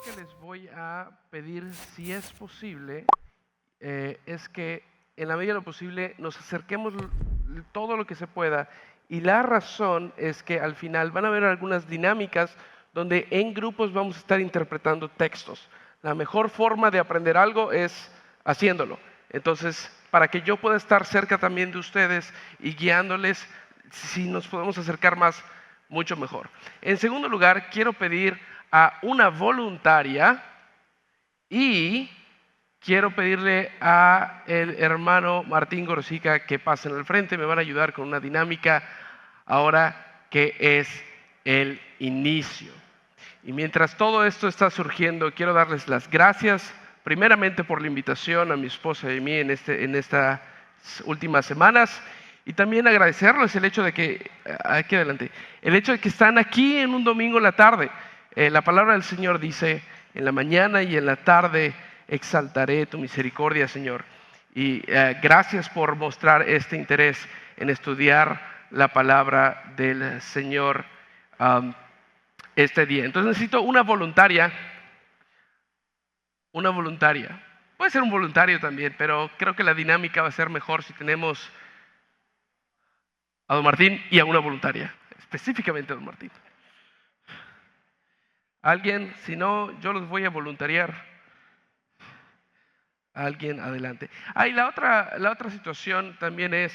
que les voy a pedir, si es posible, es que en la medida de lo posible nos acerquemos todo lo que se pueda. Y la razón es que al final van a haber algunas dinámicas donde en grupos vamos a estar interpretando textos. La mejor forma de aprender algo es haciéndolo. Entonces, para que yo pueda estar cerca también de ustedes y guiándoles, si nos podemos acercar más, mucho mejor. En segundo lugar, quiero pedir a una voluntaria y quiero pedirle a el hermano Martín Gorsica que pasen al frente. Me van a ayudar con una dinámica ahora que es el inicio. Y mientras todo esto está surgiendo, quiero darles las gracias primeramente por la invitación a mi esposa y a mí en estas últimas semanas. Y también agradecerles el hecho de que, aquí adelante, el hecho de que están aquí en un domingo en la tarde. La palabra del Señor dice, en la mañana y en la tarde exaltaré tu misericordia, Señor. Y gracias por mostrar este interés en estudiar la palabra del Señor este día. Entonces necesito una voluntaria. Una voluntaria. Puede ser un voluntario también, pero creo que la dinámica va a ser mejor si tenemos a don Martín y a una voluntaria, específicamente a don Martín. ¿Alguien? Si no, yo los voy a voluntariar. Alguien, adelante. Y la otra situación también es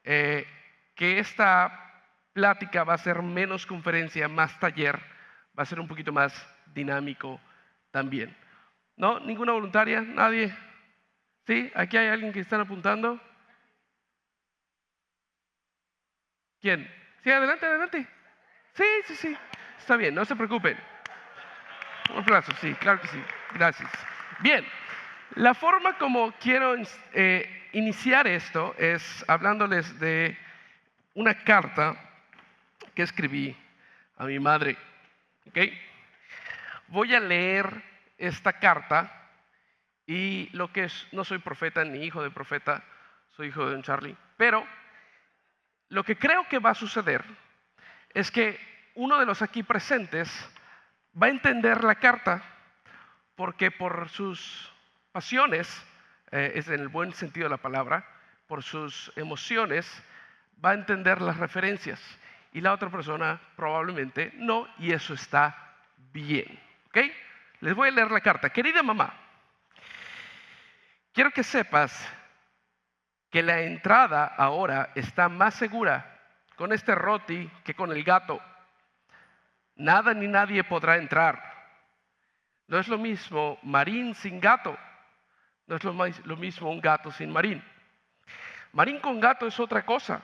que esta plática va a ser menos conferencia, más taller, va a ser un poquito más dinámico también. ¿No? ¿Ninguna voluntaria? ¿Nadie? ¿Sí? ¿Aquí hay alguien que están apuntando? ¿Quién? Sí, adelante, adelante. Sí. Está bien, no se preocupen. Un aplauso, sí, claro que sí. Gracias. Bien, la forma como quiero iniciar esto es hablándoles de una carta que escribí a mi madre. ¿Ok? Voy a leer esta carta y lo que es, no soy profeta ni hijo de profeta, soy hijo de don Charlie, pero lo que creo que va a suceder es que uno de los aquí presentes va a entender la carta porque por sus pasiones, es en el buen sentido de la palabra, por sus emociones, va a entender las referencias y la otra persona probablemente no, y eso está bien. ¿Ok? Les voy a leer la carta. Querida mamá, quiero que sepas que la entrada ahora está más segura con este roti que con el gato. Nada ni nadie podrá entrar. No es lo mismo Marín sin gato. No es lo mismo un gato sin Marín. Marín con gato es otra cosa.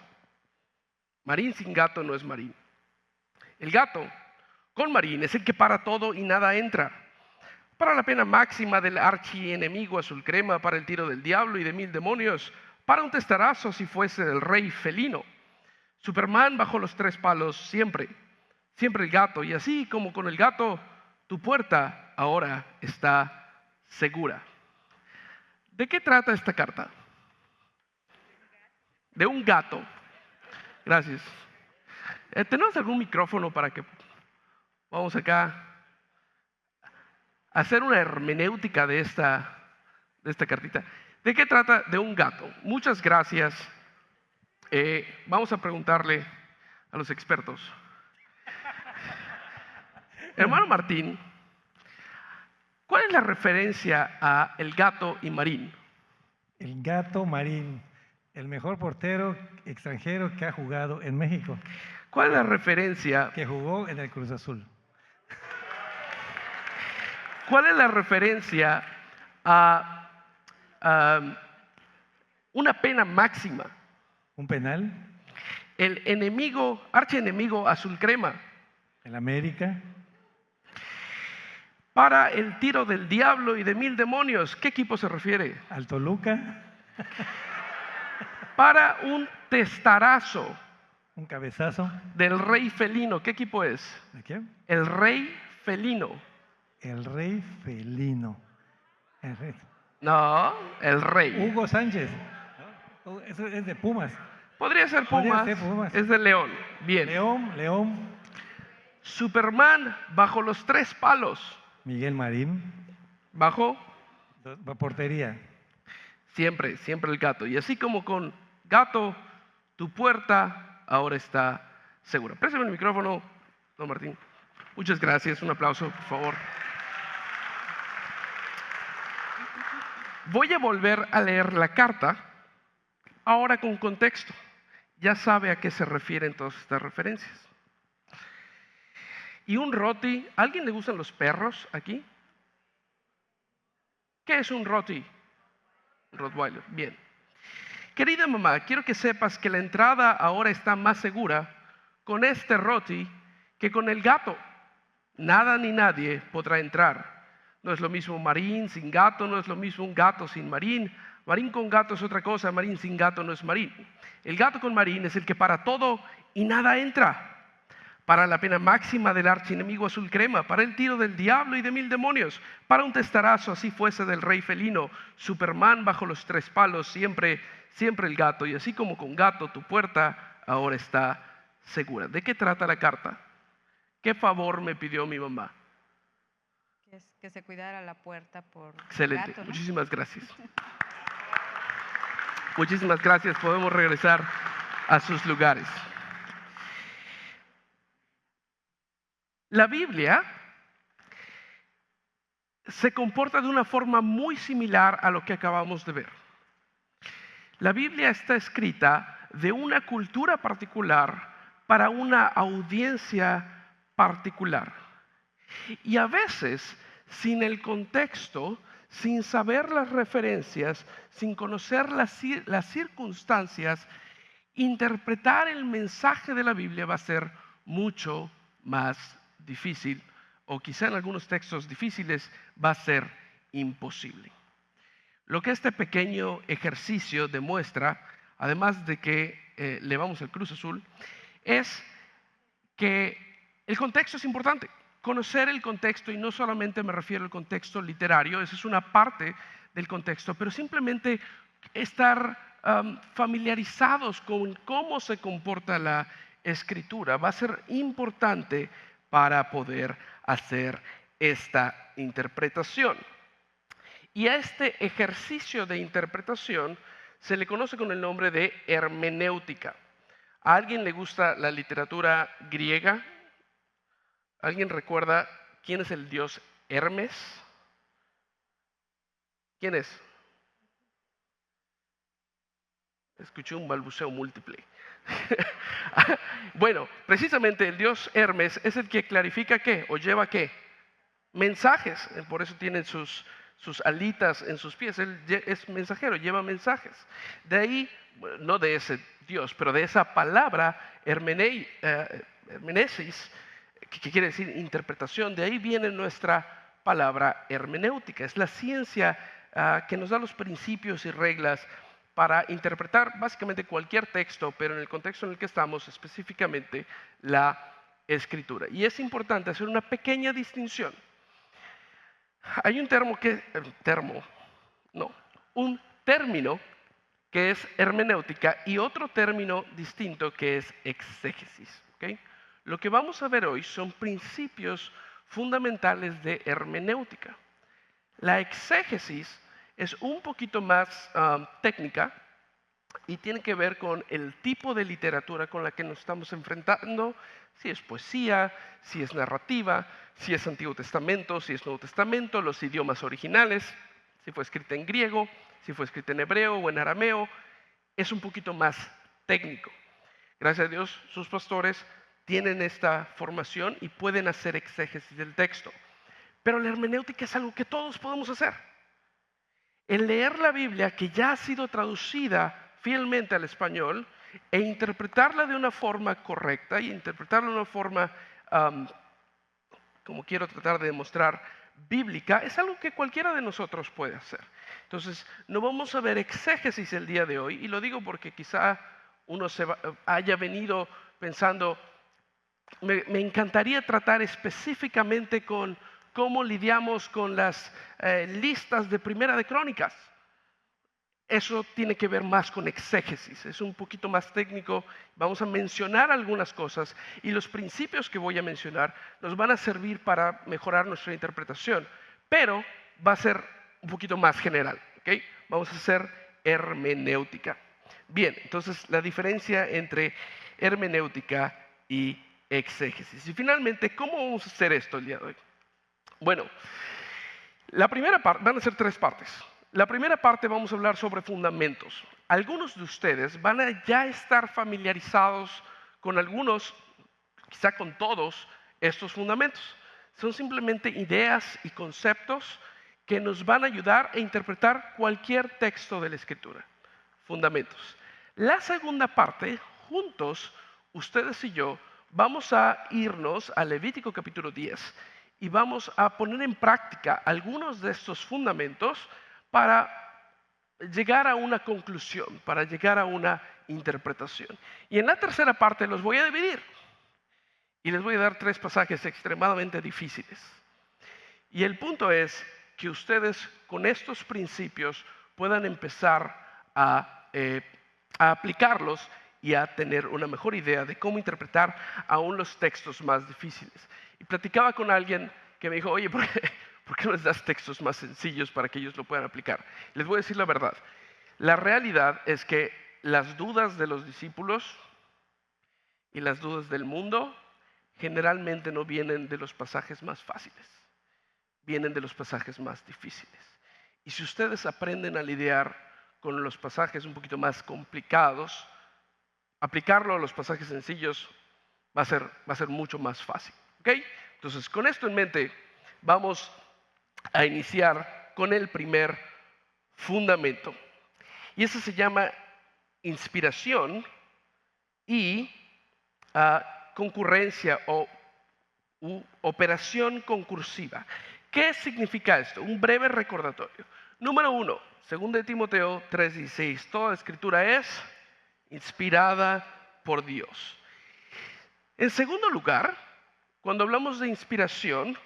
Marín sin gato no es Marín. El gato con Marín es el que para todo y nada entra. Para la pena máxima del archienemigo azul crema, para el tiro del diablo y de 1000 demonios, para un testarazo si fuese el rey felino. Superman bajo los 3 palos siempre el gato, y así como con el gato, tu puerta ahora está segura. ¿De qué trata esta carta? De un gato. Gracias. ¿Tenemos algún micrófono para que vamos acá a hacer una hermenéutica de esta cartita? ¿De qué trata? De un gato. Muchas gracias. Vamos a preguntarle a los expertos. Hermano Martín, ¿cuál es la referencia a el gato y Marín? El gato Marín, el mejor portero extranjero que ha jugado en México. ¿Cuál es la referencia? Que jugó en el Cruz Azul. ¿Cuál es la referencia a una pena máxima? ¿Un penal? El enemigo, archienemigo azul crema. El América. Para el tiro del diablo y de 1000 demonios, ¿qué equipo se refiere? Al Toluca. Para un testarazo. Un cabezazo. Del rey felino, ¿qué equipo es? ¿De quién? El rey felino. El rey felino. El rey. No, el rey. Hugo Sánchez. Eso es de Pumas. Podría ser Pumas. Es de León. Bien. León. Superman bajo los 3 palos. Miguel Marín. Bajo, Portería. siempre, siempre el gato. Y así como con gato, tu puerta ahora está segura. Préstame el micrófono, don Martín. Muchas gracias. Un aplauso, por favor. Voy a volver a leer la carta, ahora con contexto. Ya sabe a qué se refieren todas estas referencias. Y un roti, ¿a alguien le gustan los perros aquí? ¿Qué es un roti? Un Rottweiler, bien. Querida mamá, quiero que sepas que la entrada ahora está más segura con este roti que con el gato. Nada ni nadie podrá entrar. No es lo mismo Marín sin gato, no es lo mismo un gato sin Marín. Marín con gato es otra cosa, Marín sin gato no es Marín. El gato con Marín es el que para todo y nada entra. Para la pena máxima del archienemigo azul crema, para el tiro del diablo y de 1000 demonios, para un testarazo así fuese del rey felino, Superman bajo los 3 palos, siempre, siempre el gato. Y así como con gato tu puerta ahora está segura. ¿De qué trata la carta? ¿Qué favor me pidió mi mamá? Que se cuidara la puerta por Excelente, gato, ¿no? muchísimas gracias. Muchísimas gracias, podemos regresar a sus lugares. La Biblia se comporta de una forma muy similar a lo que acabamos de ver. La Biblia está escrita de una cultura particular para una audiencia particular. Y a veces, sin el contexto, sin saber las referencias, sin conocer las circunstancias, interpretar el mensaje de la Biblia va a ser mucho más difícil, o quizá en algunos textos difíciles va a ser imposible. Lo que este pequeño ejercicio demuestra, además de que le vamos al Cruz Azul, es que el contexto es importante. Conocer el contexto, y no solamente me refiero al contexto literario, esa es una parte del contexto, pero simplemente estar familiarizados con cómo se comporta la escritura va a ser importante para poder hacer esta interpretación. Y a este ejercicio de interpretación se le conoce con el nombre de hermenéutica. ¿A alguien le gusta la literatura griega? ¿Alguien recuerda quién es el dios Hermes? ¿Quién es? Escuché un balbuceo múltiple. Bueno, precisamente el dios Hermes es el que clarifica qué, o lleva qué, mensajes. Por eso tienen sus alitas en sus pies. Él es mensajero, lleva mensajes. De ahí, no de ese dios, pero de esa palabra hermenesis, que quiere decir interpretación, de ahí viene nuestra palabra hermenéutica. Es la ciencia que nos da los principios y reglas para interpretar básicamente cualquier texto, pero en el contexto en el que estamos, específicamente la escritura. Y es importante hacer una pequeña distinción. Hay un término que es hermenéutica y otro término distinto que es exégesis. ¿Okay? Lo que vamos a ver hoy son principios fundamentales de hermenéutica. La exégesis es un poquito más técnica y tiene que ver con el tipo de literatura con la que nos estamos enfrentando, si es poesía, si es narrativa, si es Antiguo Testamento, si es Nuevo Testamento, los idiomas originales, si fue escrita en griego, si fue escrita en hebreo o en arameo, es un poquito más técnico. Gracias a Dios, sus pastores tienen esta formación y pueden hacer exégesis del texto. Pero la hermenéutica es algo que todos podemos hacer. El leer la Biblia, que ya ha sido traducida fielmente al español, e interpretarla de una forma correcta y interpretarla de una forma, como quiero tratar de demostrar, bíblica, es algo que cualquiera de nosotros puede hacer. Entonces, no vamos a ver exégesis el día de hoy, y lo digo porque quizá uno haya venido pensando, me encantaría tratar específicamente con cómo lidiamos con las listas de Primera de Crónicas. eso tiene que ver más con exégesis, es un poquito más técnico. Vamos a mencionar algunas cosas y los principios que voy a mencionar nos van a servir para mejorar nuestra interpretación, pero va a ser un poquito más general, ¿ok? Vamos a hacer hermenéutica. Bien, entonces la diferencia entre hermenéutica y exégesis. Y finalmente, ¿cómo vamos a hacer esto el día de hoy? Bueno, la primera parte, van a ser 3 partes. La primera parte vamos a hablar sobre fundamentos. Algunos de ustedes van a ya estar familiarizados con algunos, quizá con todos, estos fundamentos. Son simplemente ideas y conceptos que nos van a ayudar a interpretar cualquier texto de la Escritura. Fundamentos. La segunda parte, juntos, ustedes y yo, vamos a irnos a Levítico capítulo 10 y vamos a poner en práctica algunos de estos fundamentos para llegar a una conclusión, para llegar a una interpretación. Y en la tercera parte los voy a dividir y les voy a dar 3 pasajes extremadamente difíciles. Y el punto es que ustedes con estos principios puedan empezar a aplicarlos y a tener una mejor idea de cómo interpretar aún los textos más difíciles. Y platicaba con alguien que me dijo, oye, ¿por qué no les das textos más sencillos para que ellos lo puedan aplicar? Les voy a decir la verdad. La realidad es que las dudas de los discípulos y las dudas del mundo generalmente no vienen de los pasajes más fáciles, vienen de los pasajes más difíciles. Y si ustedes aprenden a lidiar con los pasajes un poquito más complicados, aplicarlo a los pasajes sencillos va a ser mucho más fácil. ¿Ok? Entonces, con esto en mente, vamos a iniciar con el primer fundamento. Y ese se llama inspiración y concurrencia o operación concursiva. ¿Qué significa esto? Un breve recordatorio. Número 1, 2 Timoteo 3:16. Toda escritura es inspirada por Dios. En segundo lugar, cuando hablamos de inspiración,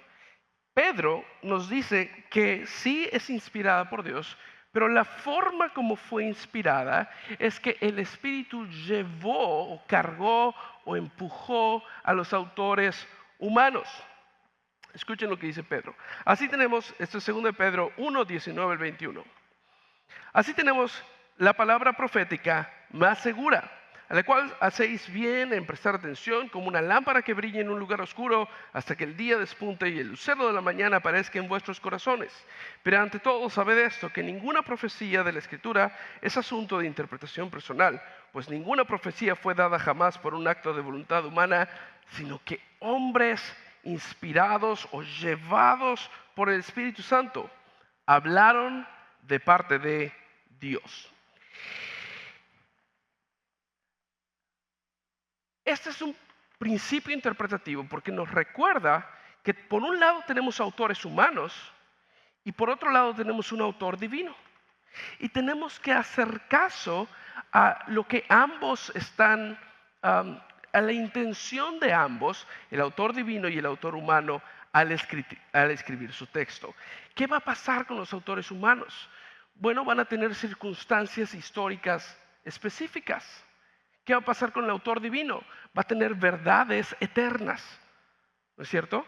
Pedro nos dice que sí es inspirada por Dios, pero la forma como fue inspirada es que el Espíritu llevó o cargó o empujó a los autores humanos. Escuchen lo que dice Pedro. Así tenemos, esto es 2 Pedro 1, 19 al 21. Así tenemos la palabra profética más segura, a la cual hacéis bien en prestar atención, como una lámpara que brilla en un lugar oscuro hasta que el día despunte y el lucero de la mañana aparezca en vuestros corazones. Pero ante todo sabed esto, que ninguna profecía de la Escritura es asunto de interpretación personal, pues ninguna profecía fue dada jamás por un acto de voluntad humana, sino que hombres inspirados o llevados por el Espíritu Santo hablaron de parte de Dios. Este es un principio interpretativo porque nos recuerda que por un lado tenemos autores humanos y por otro lado tenemos un autor divino. Y tenemos que hacer caso a lo que ambos están, a la intención de ambos, el autor divino y el autor humano, al escribir su texto. ¿Qué va a pasar con los autores humanos? Bueno, van a tener circunstancias históricas específicas. ¿Qué va a pasar con el autor divino? Va a tener verdades eternas, ¿no es cierto?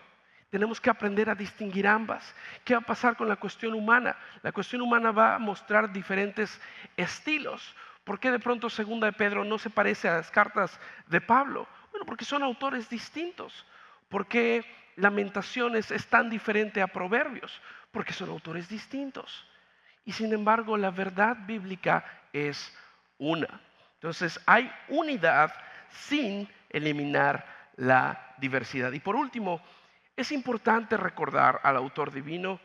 Tenemos que aprender a distinguir ambas. ¿Qué va a pasar con la cuestión humana? La cuestión humana va a mostrar diferentes estilos. ¿Por qué de pronto 2 de Pedro no se parece a las cartas de Pablo? Bueno, porque son autores distintos. ¿Por qué Lamentaciones es tan diferente a Proverbios? Porque son autores distintos. Y sin embargo, la verdad bíblica es una. Entonces, hay unidad sin eliminar la diversidad. Y por último, es importante recordar al autor divino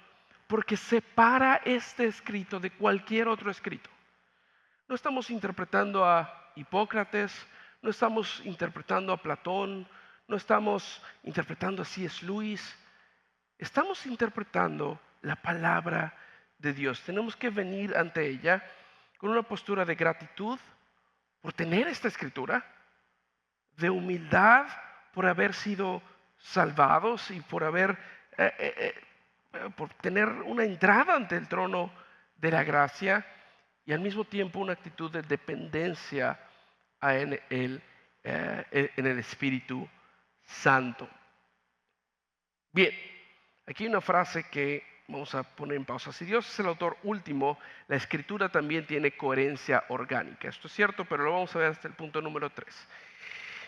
porque separa este escrito de cualquier otro escrito. No estamos interpretando a Hipócrates, no estamos interpretando a Platón, no estamos interpretando a C.S. Lewis. Estamos interpretando la palabra de Dios. Tenemos que venir ante ella con una postura de gratitud por tener esta escritura, de humildad por haber sido salvados y por tener una entrada ante el trono de la gracia y al mismo tiempo una actitud de dependencia en el Espíritu Santo. Bien, aquí hay una frase que vamos a poner en pausa. Si Dios es el autor último, la Escritura también tiene coherencia orgánica. Esto es cierto, pero lo vamos a ver hasta el punto número 3.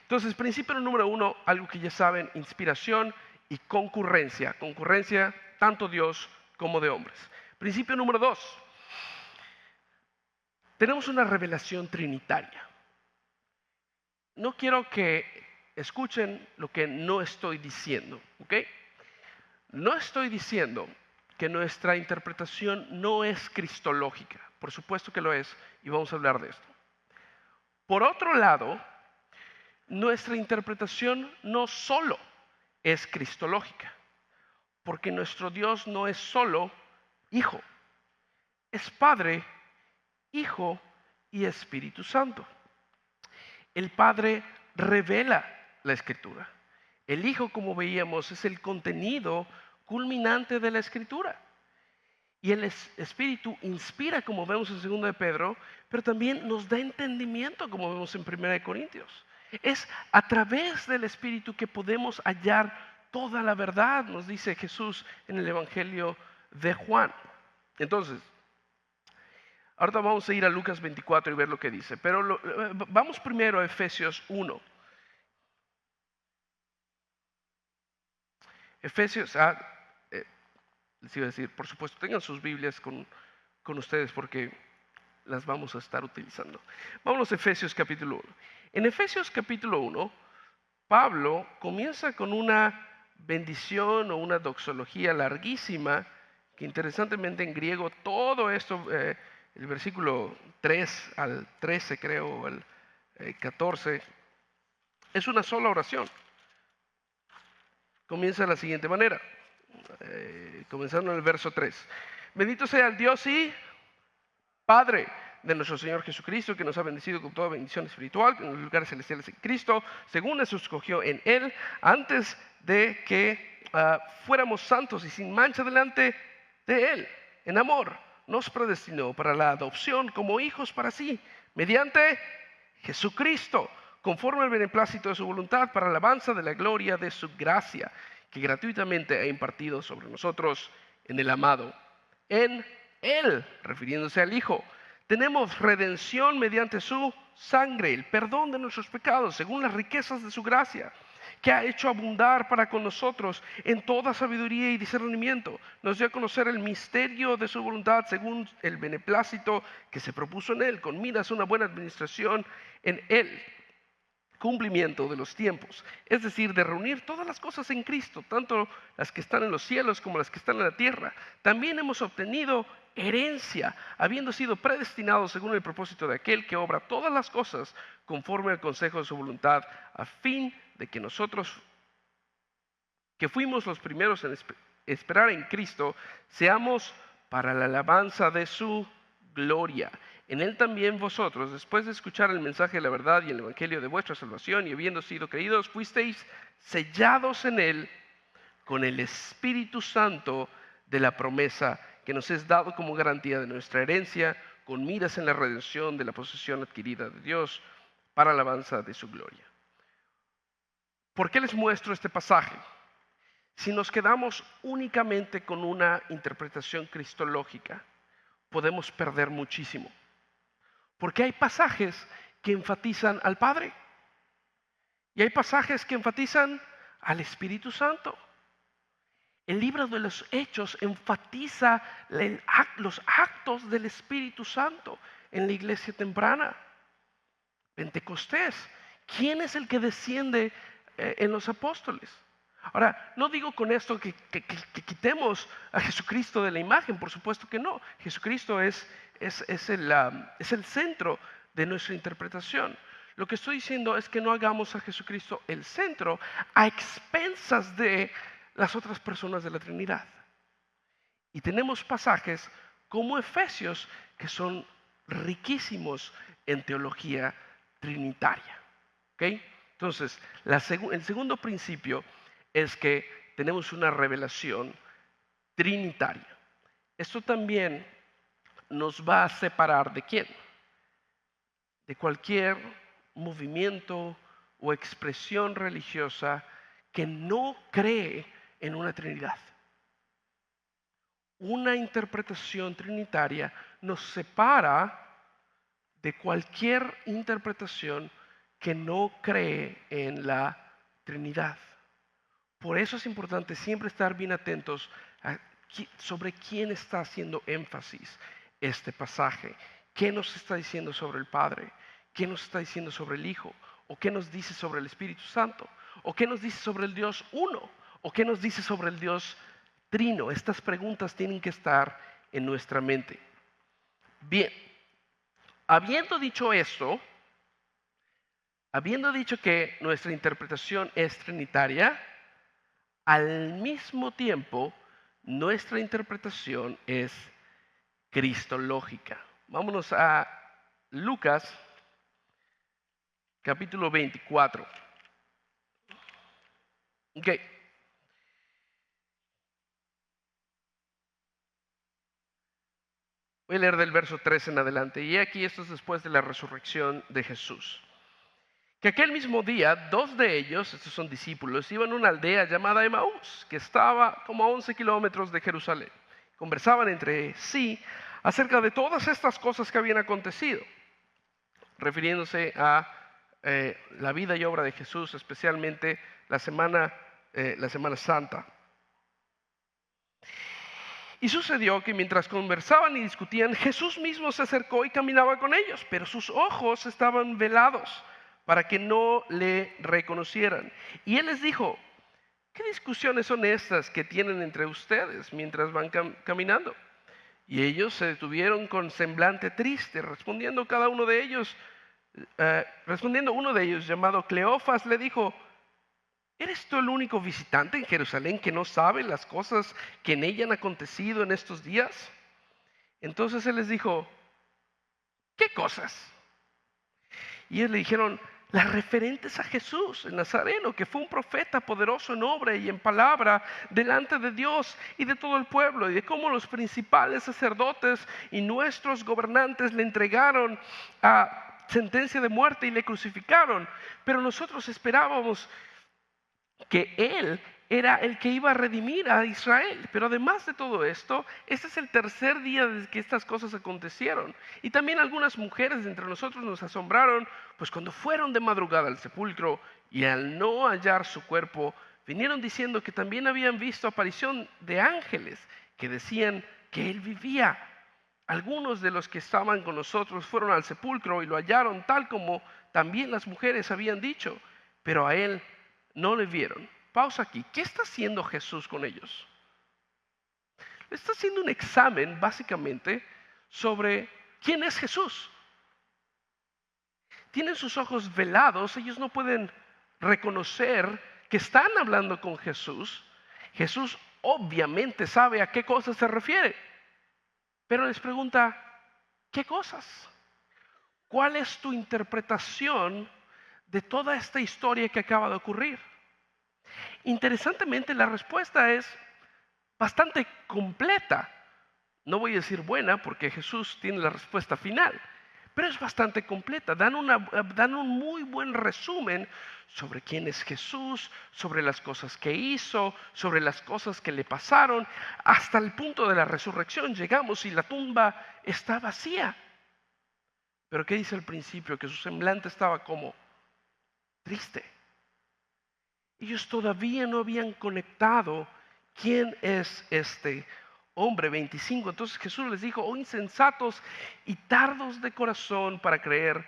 Entonces, principio número 1, algo que ya saben, inspiración y concurrencia. Concurrencia tanto Dios como de hombres. Principio número 2, tenemos una revelación trinitaria. No quiero que escuchen lo que no estoy diciendo, ¿ok? No estoy diciendo que nuestra interpretación no es cristológica. Por supuesto que lo es, y vamos a hablar de esto. Por otro lado, nuestra interpretación no solo es cristológica, porque nuestro Dios no es solo Hijo, es Padre, Hijo y Espíritu Santo. El Padre revela la Escritura. El Hijo, como veíamos, es el contenido culminante de la Escritura. Y el Espíritu inspira, como vemos en 2 de Pedro, pero también nos da entendimiento, como vemos en 1 de Corintios. Es a través del Espíritu que podemos hallar toda la verdad, nos dice Jesús en el Evangelio de Juan. Entonces, ahorita vamos a ir a Lucas 24 y ver lo que dice, pero vamos primero a Efesios 1. Efesios, les iba a decir, por supuesto, tengan sus Biblias con ustedes porque las vamos a estar utilizando. Vámonos a Efesios capítulo 1. En Efesios capítulo 1, Pablo comienza con una bendición o una doxología larguísima, que interesantemente en griego todo esto, el versículo 3 al 13 creo, o al 14, es una sola oración. Comienza de la siguiente manera, comenzando en el verso 3. Bendito sea el Dios y Padre de nuestro Señor Jesucristo, que nos ha bendecido con toda bendición espiritual en los lugares celestiales en Cristo, según nos escogió en Él, antes de que fuéramos santos y sin mancha delante de Él. En amor nos predestinó para la adopción como hijos para sí, mediante Jesucristo, conforme al beneplácito de su voluntad, para alabanza de la gloria de su gracia, que gratuitamente ha impartido sobre nosotros en el amado. En Él, refiriéndose al Hijo, tenemos redención mediante su sangre, el perdón de nuestros pecados, según las riquezas de su gracia, que ha hecho abundar para con nosotros en toda sabiduría y discernimiento. Nos dio a conocer el misterio de su voluntad, según el beneplácito que se propuso en Él, con miras a una buena administración en Él. Cumplimiento de los tiempos, es decir, de reunir todas las cosas en Cristo, tanto las que están en los cielos como las que están en la tierra. También hemos obtenido herencia, habiendo sido predestinados según el propósito de aquel que obra todas las cosas conforme al consejo de su voluntad, a fin de que nosotros, que fuimos los primeros en esperar en Cristo, seamos para la alabanza de su gloria. En Él también vosotros, después de escuchar el mensaje de la verdad y el evangelio de vuestra salvación, y habiendo sido creídos, fuisteis sellados en Él con el Espíritu Santo de la promesa, que nos es dado como garantía de nuestra herencia, con miras en la redención de la posesión adquirida de Dios, para alabanza de su gloria. ¿Por qué les muestro este pasaje? Si nos quedamos únicamente con una interpretación cristológica, podemos perder muchísimo. Porque hay pasajes que enfatizan al Padre y hay pasajes que enfatizan al Espíritu Santo. El libro de los Hechos enfatiza los actos del Espíritu Santo en la iglesia temprana. Pentecostés, ¿quién es el que desciende en los apóstoles? Ahora, no digo con esto que quitemos a Jesucristo de la imagen, por supuesto que no. Jesucristo es el centro de nuestra interpretación. Lo que estoy diciendo es que no hagamos a Jesucristo el centro a expensas de las otras personas de la Trinidad. Y tenemos pasajes como Efesios que son riquísimos en teología trinitaria. ¿Okay? Entonces, el segundo principio es que tenemos una revelación trinitaria. Esto también nos va a separar ¿de quién? De cualquier movimiento o expresión religiosa que no cree en una Trinidad. Una interpretación trinitaria nos separa de cualquier interpretación que no cree en la Trinidad. Por eso es importante siempre estar bien atentos sobre quién está haciendo énfasis este pasaje. ¿Qué nos está diciendo sobre el Padre? ¿Qué nos está diciendo sobre el Hijo? ¿O qué nos dice sobre el Espíritu Santo? ¿O qué nos dice sobre el Dios uno? ¿O qué nos dice sobre el Dios trino? Estas preguntas tienen que estar en nuestra mente. Bien, habiendo dicho esto, habiendo dicho que nuestra interpretación es trinitaria, al mismo tiempo nuestra interpretación es cristológica. Vámonos a Lucas capítulo 24. Ok. Voy a leer del verso 3 en adelante. Y aquí esto es después de la resurrección de Jesús. Que aquel mismo día, dos de ellos, estos son discípulos, iban a una aldea llamada Emaús, que estaba como a 11 kilómetros de Jerusalén. Conversaban entre sí acerca de todas estas cosas que habían acontecido, refiriéndose a la vida y obra de Jesús, especialmente la Semana Santa. Y sucedió que mientras conversaban y discutían, Jesús mismo se acercó y caminaba con ellos, pero sus ojos estaban velados para que no le reconocieran. Y él les dijo: ¿qué discusiones son estas que tienen entre ustedes mientras van caminando? Y ellos se detuvieron con semblante triste, respondiendo uno de ellos llamado Cleofas le dijo: ¿eres tú el único visitante en Jerusalén que no sabe las cosas que en ella han acontecido en estos días? Entonces él les dijo: ¿qué cosas? Y ellos le dijeron: las referentes a Jesús el Nazareno, que fue un profeta poderoso en obra y en palabra delante de Dios y de todo el pueblo, y de cómo los principales sacerdotes y nuestros gobernantes le entregaron a sentencia de muerte y le crucificaron. Pero nosotros esperábamos que Él era el que iba a redimir a Israel. Pero además de todo esto, este es el tercer día desde que estas cosas acontecieron. Y también algunas mujeres de entre nosotros nos asombraron, pues cuando fueron de madrugada al sepulcro y al no hallar su cuerpo, vinieron diciendo que también habían visto aparición de ángeles que decían que Él vivía. Algunos de los que estaban con nosotros fueron al sepulcro y lo hallaron tal como también las mujeres habían dicho, pero a Él no le vieron. Pausa aquí. ¿Qué está haciendo Jesús con ellos? Está haciendo un examen básicamente sobre quién es Jesús. Tienen sus ojos velados, ellos no pueden reconocer que están hablando con Jesús. Jesús obviamente sabe a qué cosas se refiere, pero les pregunta: ¿qué cosas? ¿Cuál es tu interpretación de toda esta historia que acaba de ocurrir? Interesantemente, la respuesta es bastante completa. No voy a decir buena porque Jesús tiene la respuesta final, pero es bastante completa. Dan un muy buen resumen sobre quién es Jesús, sobre las cosas que hizo, sobre las cosas que le pasaron. Hasta el punto de la resurrección llegamos y la tumba está vacía. Pero ¿qué dice al principio? Que su semblante estaba como triste. Ellos todavía no habían conectado quién es este hombre. 25. Entonces Jesús les dijo: oh insensatos y tardos de corazón para creer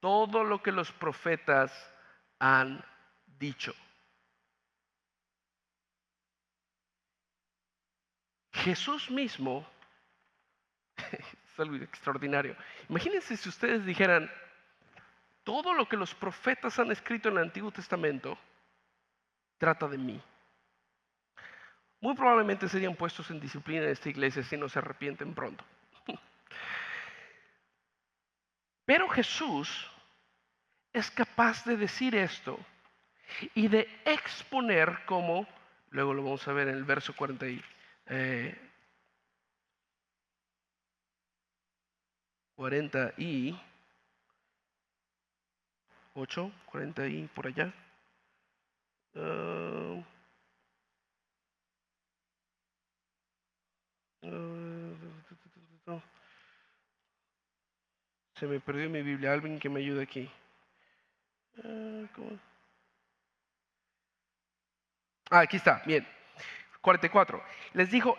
todo lo que los profetas han dicho. Jesús mismo es algo extraordinario. Imagínense si ustedes dijeran: todo lo que los profetas han escrito en el Antiguo Testamento trata de mí. Muy probablemente serían puestos en disciplina en esta iglesia si no se arrepienten pronto. Pero Jesús es capaz de decir esto y de exponer cómo, luego lo vamos a ver en el verso 40, 48, 40 y por allá. Se me perdió mi Biblia. Alguien que me ayude aquí. Aquí está, bien. 44. Les dijo,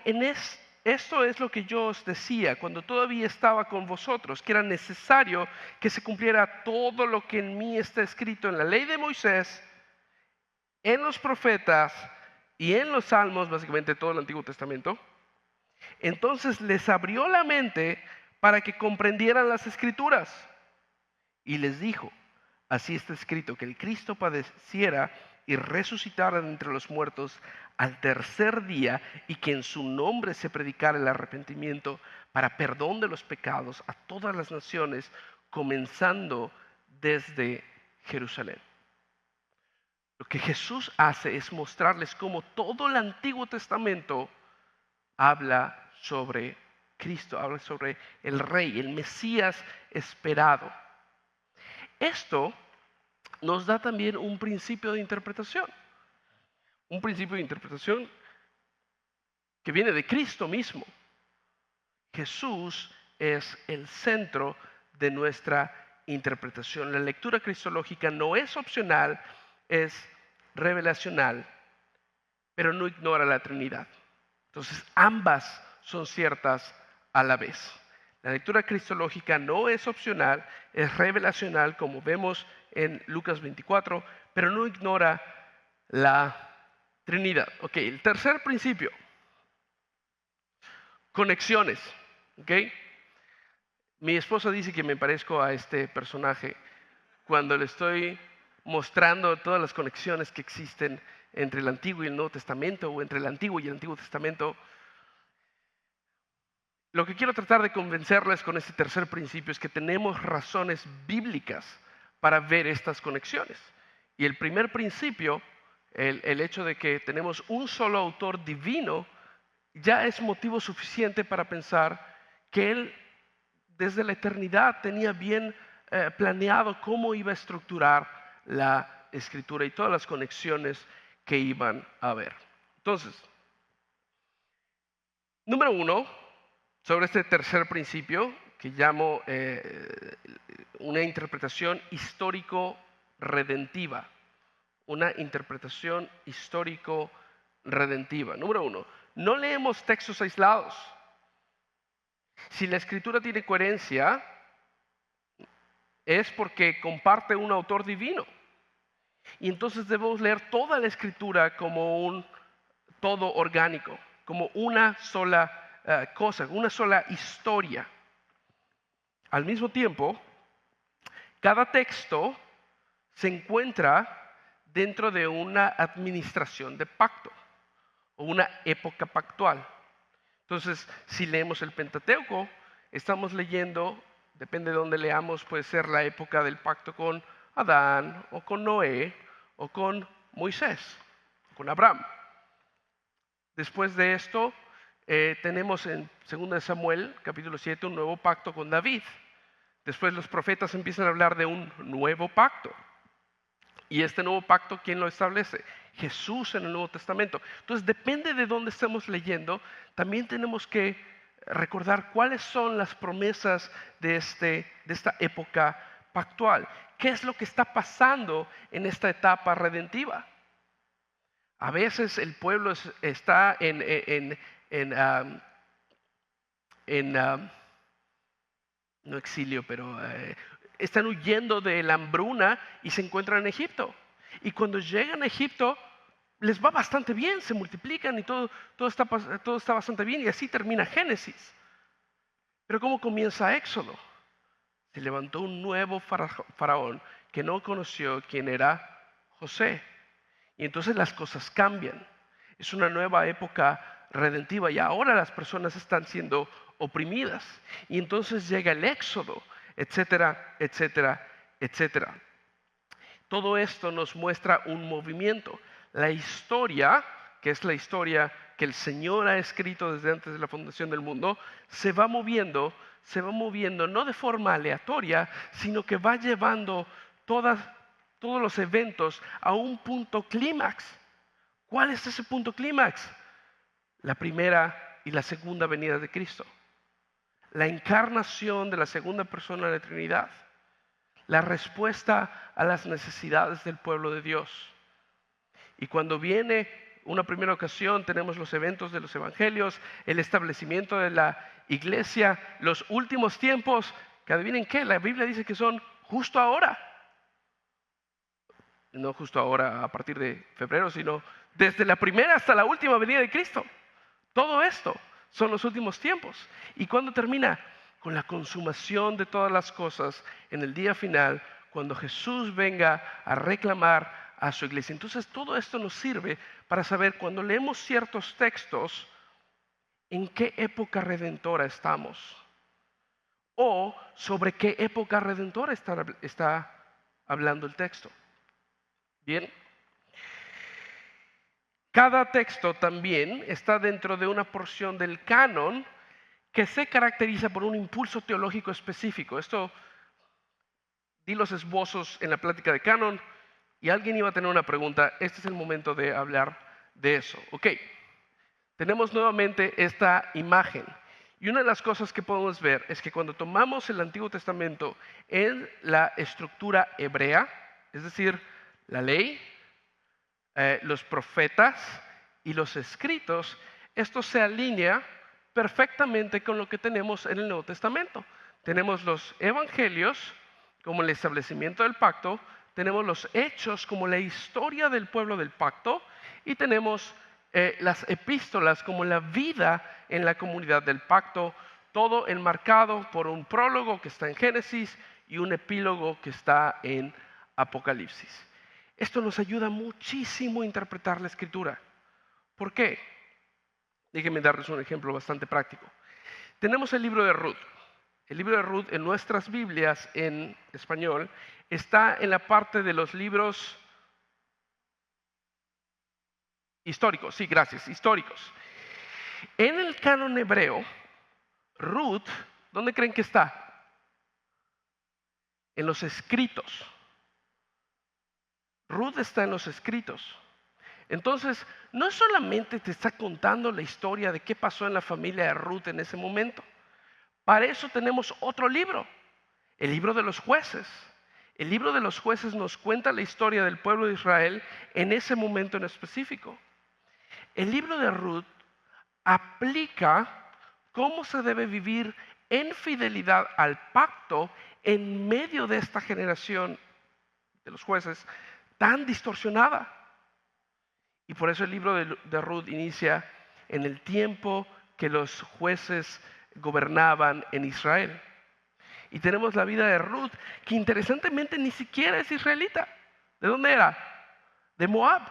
esto es lo que yo os decía cuando todavía estaba con vosotros, que era necesario que se cumpliera todo lo que en mí está escrito en la ley de Moisés, en los profetas y en los salmos, básicamente todo el Antiguo Testamento. Entonces les abrió la mente para que comprendieran las escrituras y les dijo, así está escrito, que el Cristo padeciera y resucitara de entre los muertos al tercer día y que en su nombre se predicara el arrepentimiento para perdón de los pecados a todas las naciones, comenzando desde Jerusalén. Lo que Jesús hace es mostrarles cómo todo el Antiguo Testamento habla sobre Cristo, habla sobre el Rey, el Mesías esperado. Esto nos da también un principio de interpretación. Un principio de interpretación que viene de Cristo mismo. Jesús es el centro de nuestra interpretación. La lectura cristológica no es opcional, es revelacional, pero no ignora la Trinidad. Entonces, ambas son ciertas a la vez. La lectura cristológica no es opcional, es revelacional, como vemos en Lucas 24, pero no ignora la Trinidad. Ok, el tercer principio. Conexiones. Ok. Mi esposa dice que me parezco a este personaje cuando le estoy mostrando todas las conexiones que existen entre el Antiguo y el Nuevo Testamento, o entre el Antiguo y el Antiguo Testamento. Lo que quiero tratar de convencerles con este tercer principio es que tenemos razones bíblicas para ver estas conexiones. Y el primer principio, el hecho de que tenemos un solo autor divino, ya es motivo suficiente para pensar que Él desde la eternidad tenía bien planeado cómo iba a estructurar la Escritura y todas las conexiones que iban a haber. Entonces, número uno, sobre este tercer principio que llamo una interpretación histórico-redentiva. Una interpretación histórico-redentiva. Número uno, no leemos textos aislados. Si la Escritura tiene coherencia, es porque comparte un autor divino. Y entonces debemos leer toda la Escritura como un todo orgánico, como una sola cosa, una sola historia. Al mismo tiempo, cada texto se encuentra dentro de una administración de pacto o una época pactual. Entonces, si leemos el Pentateuco, estamos leyendo, depende de dónde leamos, puede ser la época del pacto con Adán, o con Noé, o con Moisés, con Abraham. Después de esto, tenemos en 2 Samuel, capítulo 7, un nuevo pacto con David. Después los profetas empiezan a hablar de un nuevo pacto. Y este nuevo pacto, ¿quién lo establece? Jesús en el Nuevo Testamento. Entonces, depende de dónde estemos leyendo, también tenemos que recordar cuáles son las promesas de esta época pactual. ¿Qué es lo que está pasando en esta etapa redentiva? A veces el pueblo está no exilio, pero están huyendo de la hambruna y se encuentran en Egipto. Y cuando llegan a Egipto, les va bastante bien, se multiplican y todo está bastante bien, y así termina Génesis. Pero ¿cómo comienza Éxodo? Se levantó un nuevo faraón que no conoció quién era José. Y entonces las cosas cambian. Es una nueva época redentiva y ahora las personas están siendo oprimidas. Y entonces llega el Éxodo, etcétera, etcétera, etcétera. Todo esto nos muestra un movimiento. La historia, que es la historia que el Señor ha escrito desde antes de la fundación del mundo, se va moviendo no de forma aleatoria, sino que va llevando todos los eventos a un punto clímax. ¿Cuál es ese punto clímax? La primera y la segunda venida de Cristo. La encarnación de la segunda persona de la Trinidad. La respuesta a las necesidades del pueblo de Dios. Y cuando viene una primera ocasión, tenemos los eventos de los evangelios, el establecimiento de la iglesia, los últimos tiempos, que adivinen qué, la Biblia dice que son justo ahora. No justo ahora a partir de febrero, sino desde la primera hasta la última venida de Cristo. Todo esto son los últimos tiempos. ¿Y cuándo termina? Con la consumación de todas las cosas en el día final, cuando Jesús venga a reclamar a su iglesia. Entonces todo esto nos sirve para saber cuando leemos ciertos textos en qué época redentora estamos o sobre qué época redentora está hablando el texto. Bien, cada texto también está dentro de una porción del canon que se caracteriza por un impulso teológico específico. Di los esbozos en la plática de canon y alguien iba a tener una pregunta. Este es el momento de hablar de eso. Ok, tenemos nuevamente esta imagen. Y una de las cosas que podemos ver es que cuando tomamos el Antiguo Testamento en la estructura hebrea, es decir, la ley, los profetas y los escritos, esto se alinea perfectamente con lo que tenemos en el Nuevo Testamento. Tenemos los evangelios como el establecimiento del pacto, tenemos los hechos como la historia del pueblo del pacto y tenemos las epístolas como la vida en la comunidad del pacto, todo enmarcado por un prólogo que está en Génesis y un epílogo que está en Apocalipsis. Esto nos ayuda muchísimo a interpretar la Escritura. ¿Por qué? Déjenme darles un ejemplo bastante práctico. Tenemos el libro de Ruth. El libro de Ruth en nuestras Biblias en español está en la parte de los libros históricos. Sí, gracias, históricos. En el canon hebreo, Ruth, ¿dónde creen que está? En los escritos. Ruth está en los escritos. Entonces, no solamente te está contando la historia de qué pasó en la familia de Ruth en ese momento. Para eso tenemos otro libro, el libro de los jueces. El libro de los jueces nos cuenta la historia del pueblo de Israel en ese momento en específico. El libro de Ruth aplica cómo se debe vivir en fidelidad al pacto en medio de esta generación de los jueces tan distorsionada. Y por eso el libro de Ruth inicia en el tiempo que los jueces gobernaban en Israel. Y tenemos la vida de Ruth, que interesantemente ni siquiera es israelita. ¿De dónde era? De Moab.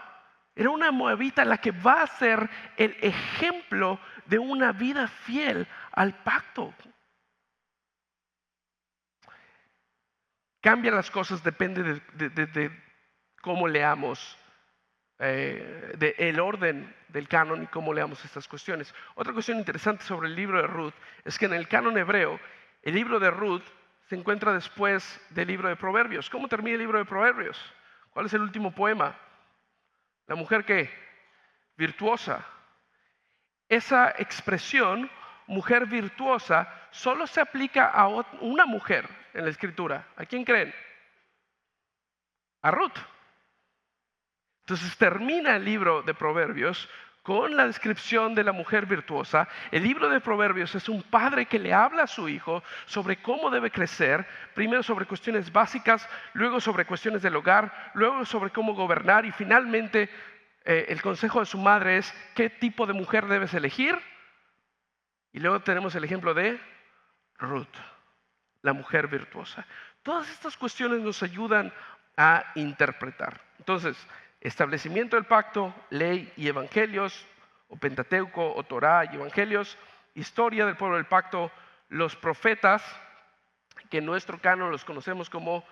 Era una moabita la que va a ser el ejemplo de una vida fiel al pacto. Cambia las cosas, depende de cómo leamos, del orden del canon y cómo leamos estas cuestiones. Otra cuestión interesante sobre el libro de Ruth es que en el canon hebreo, el libro de Ruth se encuentra después del libro de Proverbios. ¿Cómo termina el libro de Proverbios? ¿Cuál es el último poema? La mujer que virtuosa. Esa expresión, mujer virtuosa, solo se aplica a una mujer en la escritura. ¿A quién creen? A Ruth. Entonces termina el libro de Proverbios con la descripción de la mujer virtuosa. El libro de Proverbios es un padre que le habla a su hijo sobre cómo debe crecer, primero sobre cuestiones básicas, luego sobre cuestiones del hogar, luego sobre cómo gobernar y finalmente el consejo de su madre es qué tipo de mujer debes elegir. Y luego tenemos el ejemplo de Ruth, la mujer virtuosa. Todas estas cuestiones nos ayudan a interpretar. Entonces, establecimiento del pacto, ley y evangelios, o Pentateuco, o Torá y evangelios, historia del pueblo del pacto, los profetas, que en nuestro canon los conocemos como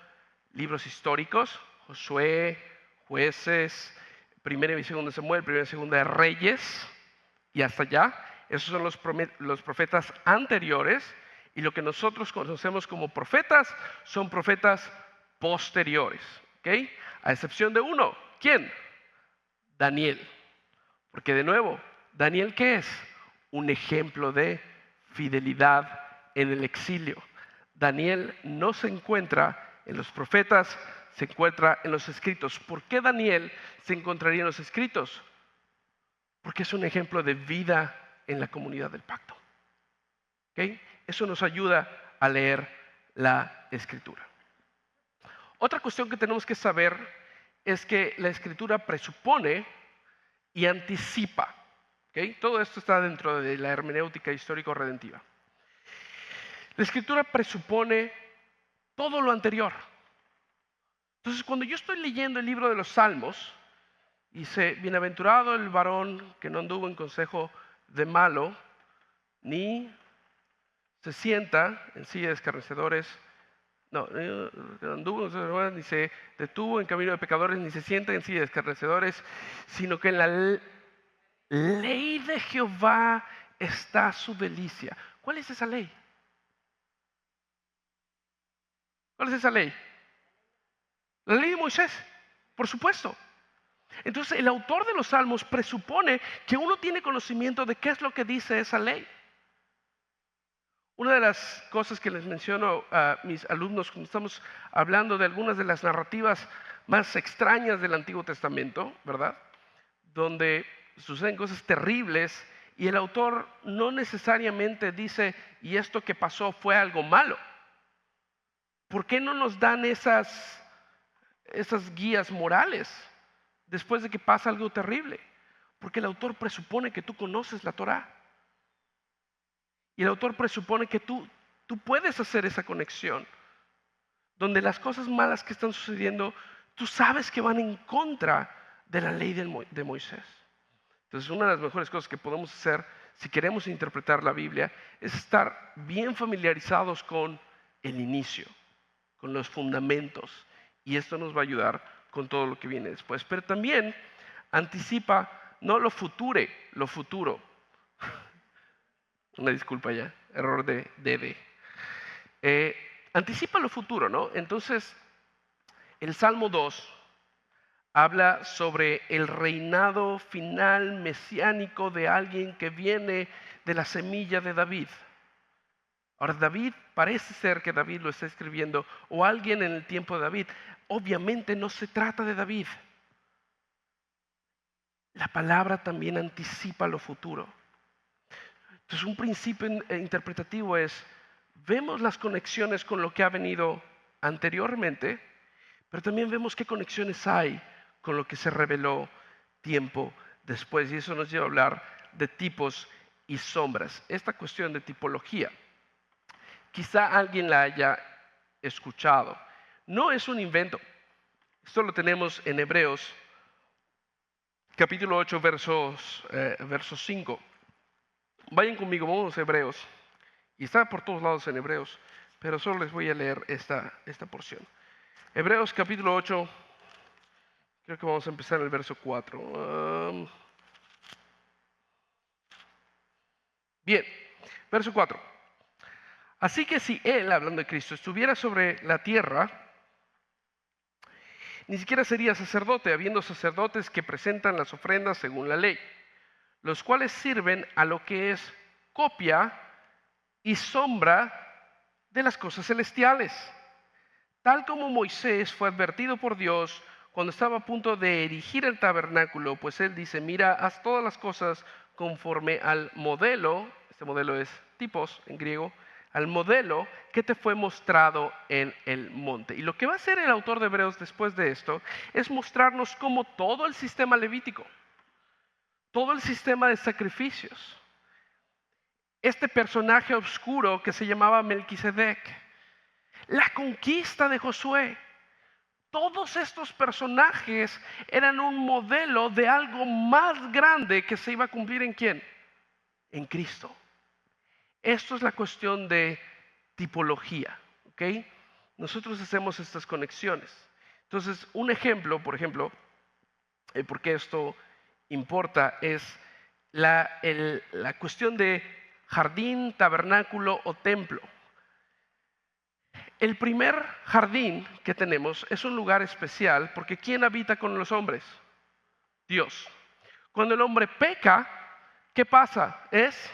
libros históricos, Josué, Jueces, Primera y Segunda de Samuel, Primera y Segunda de Reyes, y hasta allá. Esos son los profetas anteriores, y lo que nosotros conocemos como profetas son profetas posteriores. ¿Ok? A excepción de uno. ¿Quién? Daniel. Porque de nuevo, Daniel, ¿qué es? Un ejemplo de fidelidad en el exilio. Daniel no se encuentra en los profetas, se encuentra en los escritos. ¿Por qué Daniel se encontraría en los escritos? Porque es un ejemplo de vida en la comunidad del pacto. ¿Ok? Eso nos ayuda a leer la escritura. Otra cuestión que tenemos que saber es que la escritura presupone y anticipa. ¿Okay? Todo esto está dentro de la hermenéutica histórico-redentiva. La escritura presupone todo lo anterior. Entonces, cuando yo estoy leyendo el libro de los Salmos, dice, bienaventurado el varón que no anduvo en consejo de malo, ni se sienta en silla de escarnecedores, no anduvo, ni se detuvo en camino de pecadores, ni se sienta en silla de escarnecedores, sino que en la ley de Jehová está su delicia. ¿Cuál es esa ley? ¿Cuál es esa ley? La ley de Moisés, por supuesto. Entonces, el autor de los Salmos presupone que uno tiene conocimiento de qué es lo que dice esa ley. Una de las cosas que les menciono a mis alumnos cuando estamos hablando de algunas de las narrativas más extrañas del Antiguo Testamento, ¿verdad? Donde suceden cosas terribles y el autor no necesariamente dice, y esto que pasó fue algo malo. ¿Por qué no nos dan esas guías morales después de que pasa algo terrible? Porque el autor presupone que tú conoces la Torá. Y el autor presupone que tú puedes hacer esa conexión, donde las cosas malas que están sucediendo, tú sabes que van en contra de la ley de Moisés. Entonces, una de las mejores cosas que podemos hacer si queremos interpretar la Biblia es estar bien familiarizados con el inicio, con los fundamentos, y esto nos va a ayudar con todo lo que viene después. Pero también anticipa no lo futuro. Una disculpa ya, error de DD. Anticipa lo futuro, ¿no? Entonces, el Salmo 2 habla sobre el reinado final mesiánico de alguien que viene de la semilla de David. Ahora, David, parece ser que David lo está escribiendo, o alguien en el tiempo de David. Obviamente no se trata de David. La palabra también anticipa lo futuro. Entonces, un principio interpretativo es, vemos las conexiones con lo que ha venido anteriormente, pero también vemos qué conexiones hay con lo que se reveló tiempo después. Y eso nos lleva a hablar de tipos y sombras. Esta cuestión de tipología, quizá alguien la haya escuchado. No es un invento. Esto lo tenemos en Hebreos, capítulo 8, verso 5. Vayan conmigo, vamos a Hebreos. Y está por todos lados en Hebreos, pero solo les voy a leer esta porción. Hebreos capítulo 8, creo que vamos a empezar en el verso 4. Bien, verso 4. Así que si Él, hablando de Cristo, estuviera sobre la tierra, ni siquiera sería sacerdote, habiendo sacerdotes que presentan las ofrendas según la ley, los cuales sirven a lo que es copia y sombra de las cosas celestiales. Tal como Moisés fue advertido por Dios cuando estaba a punto de erigir el tabernáculo, pues él dice, mira, haz todas las cosas conforme al modelo, este modelo es tipos en griego, al modelo que te fue mostrado en el monte. Y lo que va a hacer el autor de Hebreos después de esto es mostrarnos cómo todo el sistema levítico, todo el sistema de sacrificios, este personaje oscuro que se llamaba Melquisedec, la conquista de Josué, todos estos personajes eran un modelo de algo más grande que se iba a cumplir ¿en quién? En Cristo. Esto es la cuestión de tipología, ¿ok? Nosotros hacemos estas conexiones. Entonces, un ejemplo, por ejemplo, por qué esto importa es la cuestión de jardín, tabernáculo o templo. El primer jardín que tenemos es un lugar especial porque ¿quién habita con los hombres? Dios. Cuando el hombre peca, ¿qué pasa? Es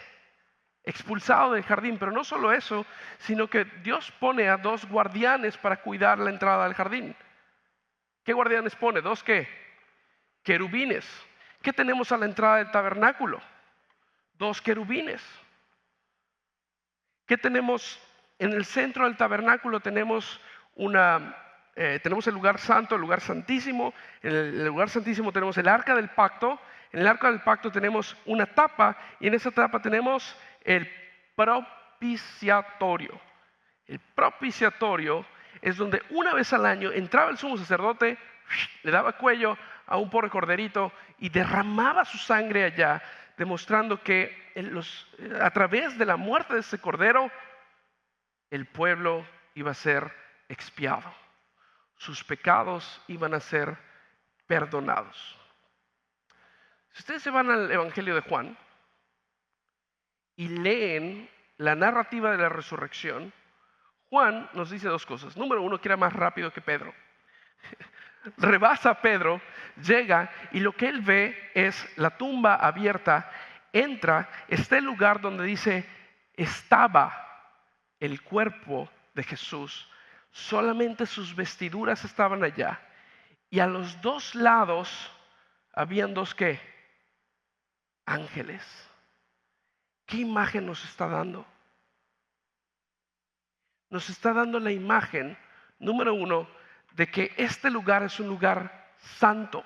expulsado del jardín, pero no solo eso, sino que Dios pone a dos guardianes para cuidar la entrada al jardín. ¿Qué guardianes pone? ¿Dos qué? Querubines. ¿Qué tenemos a la entrada del tabernáculo? Dos querubines. ¿Qué tenemos en el centro del tabernáculo? Tenemos el lugar santo, el lugar santísimo. En el lugar santísimo tenemos el arca del pacto. En el arca del pacto tenemos una tapa y en esa tapa tenemos el propiciatorio. El propiciatorio es donde una vez al año entraba el sumo sacerdote, le daba cuello a un pobre corderito y derramaba su sangre allá, demostrando que a través de la muerte de ese cordero, el pueblo iba a ser expiado. Sus pecados iban a ser perdonados. Si ustedes se van al Evangelio de Juan y leen la narrativa de la resurrección, Juan nos dice dos cosas. Número uno, que era más rápido que Pedro. Rebasa a Pedro, llega y lo que él ve es la tumba abierta, entra, está el lugar donde dice estaba el cuerpo de Jesús, solamente sus vestiduras estaban allá y a los dos lados habían dos ¿qué? Ángeles. ¿Qué imagen nos está dando? Nos está dando la imagen, número uno, de que este lugar es un lugar santo.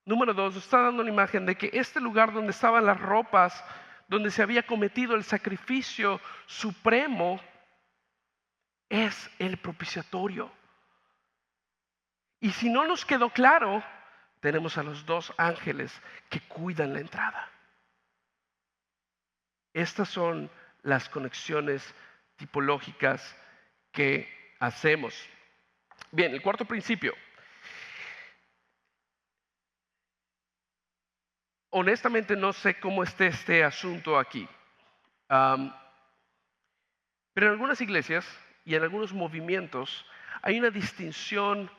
Número dos, nos está dando la imagen de que este lugar donde estaban las ropas, donde se había cometido el sacrificio supremo, es el propiciatorio. Y si no nos quedó claro, tenemos a los dos ángeles que cuidan la entrada. Estas son las conexiones tipológicas que hacemos. Bien, el cuarto principio. Honestamente no sé cómo esté este asunto aquí. Pero en algunas iglesias y en algunos movimientos hay una distinción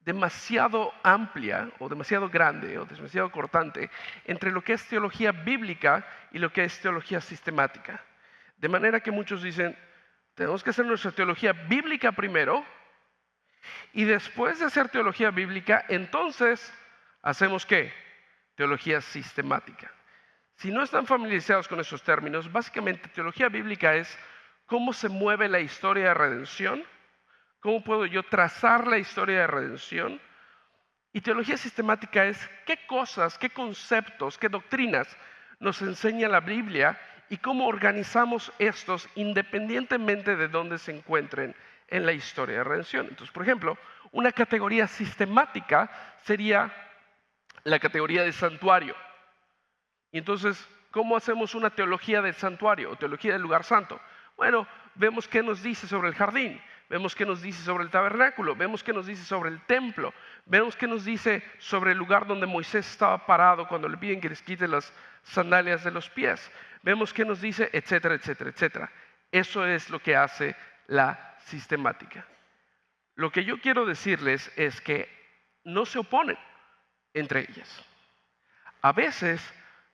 demasiado amplia o demasiado grande o demasiado cortante entre lo que es teología bíblica y lo que es teología sistemática. De manera que muchos dicen, tenemos que hacer nuestra teología bíblica primero y después de hacer teología bíblica, entonces hacemos ¿qué? Teología sistemática. Si no están familiarizados con esos términos, básicamente teología bíblica es cómo se mueve la historia de redención, cómo puedo yo trazar la historia de redención. Y teología sistemática es qué cosas, qué conceptos, qué doctrinas nos enseña la Biblia y cómo organizamos estos independientemente de dónde se encuentren en la historia de redención. Entonces, por ejemplo, una categoría sistemática sería la categoría de santuario. Y entonces, ¿cómo hacemos una teología del santuario o teología del lugar santo? Bueno, vemos qué nos dice sobre el jardín, vemos qué nos dice sobre el tabernáculo, vemos qué nos dice sobre el templo, vemos qué nos dice sobre el lugar donde Moisés estaba parado cuando le piden que les quite las sandalias de los pies, vemos qué nos dice, etcétera, etcétera, etcétera. Eso es lo que hace la sistemática. Lo que yo quiero decirles es que no se oponen entre ellas. A veces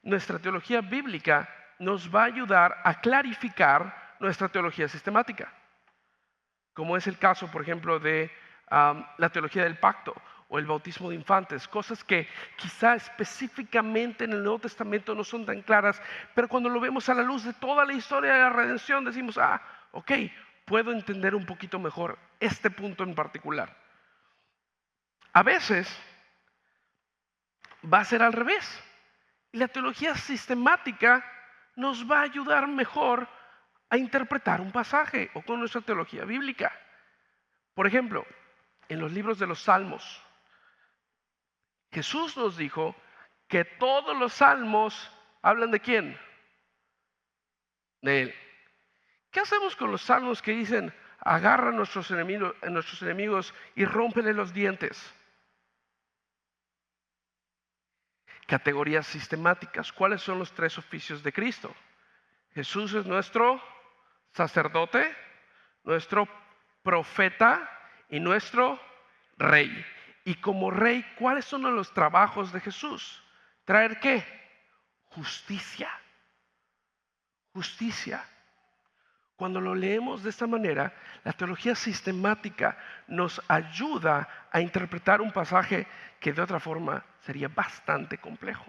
nuestra teología bíblica nos va a ayudar a clarificar nuestra teología sistemática, como es el caso, por ejemplo, de la teología del pacto o el bautismo de infantes, cosas que quizá específicamente en el Nuevo Testamento no son tan claras, pero cuando lo vemos a la luz de toda la historia de la redención decimos, ok, puedo entender un poquito mejor este punto en particular. A veces va a ser al revés. Y la teología sistemática nos va a ayudar mejor a interpretar un pasaje o con nuestra teología bíblica. Por ejemplo, en los libros de los Salmos, Jesús nos dijo que todos los salmos hablan ¿de quién? De Él. ¿Qué hacemos con los salmos que dicen agarra a nuestros enemigos y rómpele los dientes? categorías sistemáticas. ¿Cuáles son los 3 oficios de Cristo? Jesús es nuestro sacerdote, nuestro profeta y nuestro rey. Y como rey, ¿cuáles son los trabajos de Jesús? ¿Traer qué? Justicia. Justicia. Cuando lo leemos de esta manera, la teología sistemática nos ayuda a interpretar un pasaje que de otra forma sería bastante complejo.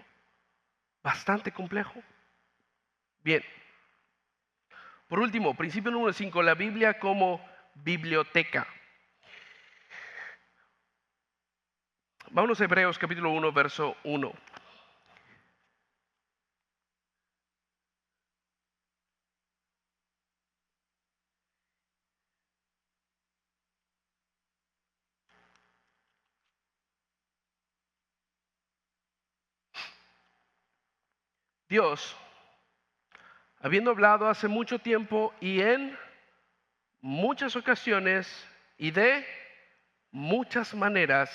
Bastante complejo. Bien. Por último, principio número 5, la Biblia como biblioteca. Vámonos a Hebreos capítulo 1, verso 1. Dios, habiendo hablado hace mucho tiempo y en muchas ocasiones y de muchas maneras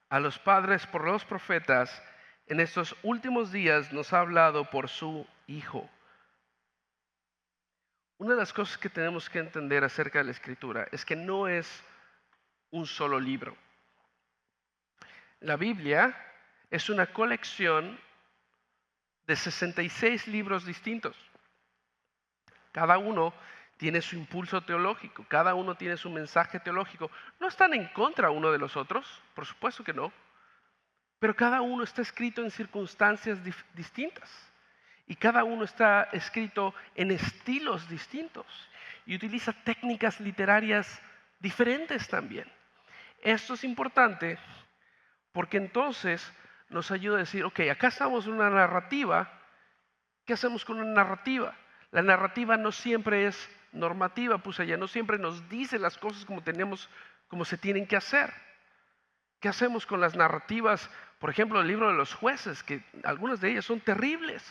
a los padres por los profetas, en estos últimos días nos ha hablado por su Hijo. Una de las cosas que tenemos que entender acerca de la Escritura es que no es un solo libro. La Biblia es una colección de 66 libros distintos. Cada uno tiene su impulso teológico, cada uno tiene su mensaje teológico. No están en contra uno de los otros, por supuesto que no, pero cada uno está escrito en circunstancias distintas y cada uno está escrito en estilos distintos y utiliza técnicas literarias diferentes también. Esto es importante porque entonces nos ayuda a decir, ok, acá estamos en una narrativa. ¿Qué hacemos con una narrativa? La narrativa no siempre es normativa, pues allá no siempre nos dice las cosas como se tienen que hacer. ¿Qué hacemos con las narrativas? Por ejemplo, el libro de los jueces, que algunas de ellas son terribles.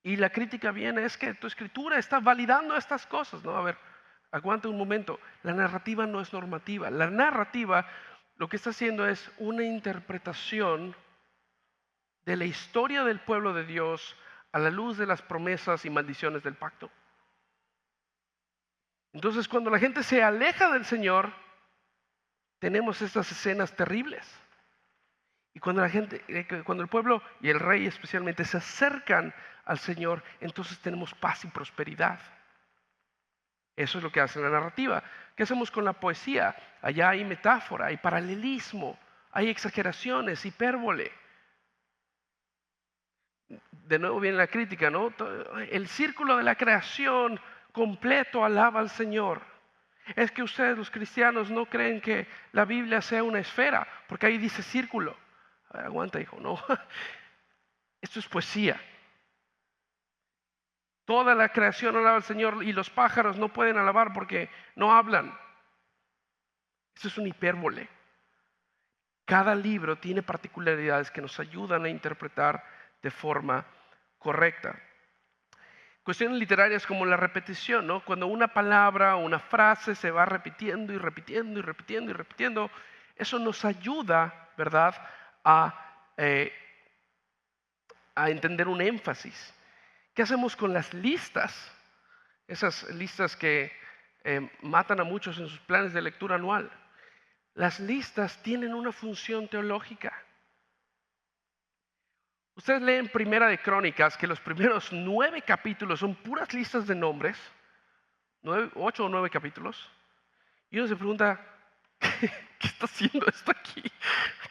Y la crítica viene, es que tu escritura está validando estas cosas. No, a ver, aguanta un momento. La narrativa no es normativa. La narrativa lo que está haciendo es una interpretación de la historia del pueblo de Dios a la luz de las promesas y maldiciones del pacto. Entonces, cuando la gente se aleja del Señor, tenemos estas escenas terribles. Y cuando cuando el pueblo y el rey especialmente se acercan al Señor, entonces tenemos paz y prosperidad. Eso es lo que hace la narrativa. ¿Qué hacemos con la poesía? Allá hay metáfora, hay paralelismo, hay exageraciones, hipérbole. De nuevo viene la crítica, ¿no? El círculo de la creación completo alaba al Señor. Es que ustedes los cristianos no creen que la Biblia sea una esfera, porque ahí dice círculo. A ver, aguanta, hijo, no. Esto es poesía. Toda la creación alaba al Señor y los pájaros no pueden alabar porque no hablan. Esto es un hipérbole. Cada libro tiene particularidades que nos ayudan a interpretar de forma correcta. Cuestiones literarias como la repetición, ¿no? Cuando una palabra o una frase se va repitiendo y repitiendo y repitiendo y repitiendo, eso nos ayuda, ¿verdad?, a entender un énfasis. ¿Qué hacemos con las listas? Esas listas que matan a muchos en sus planes de lectura anual. Las listas tienen una función teológica. Ustedes leen Primera de Crónicas, que los primeros 9 capítulos son puras listas de nombres, 8 o 9 capítulos, y uno se pregunta, ¿qué está haciendo esto aquí?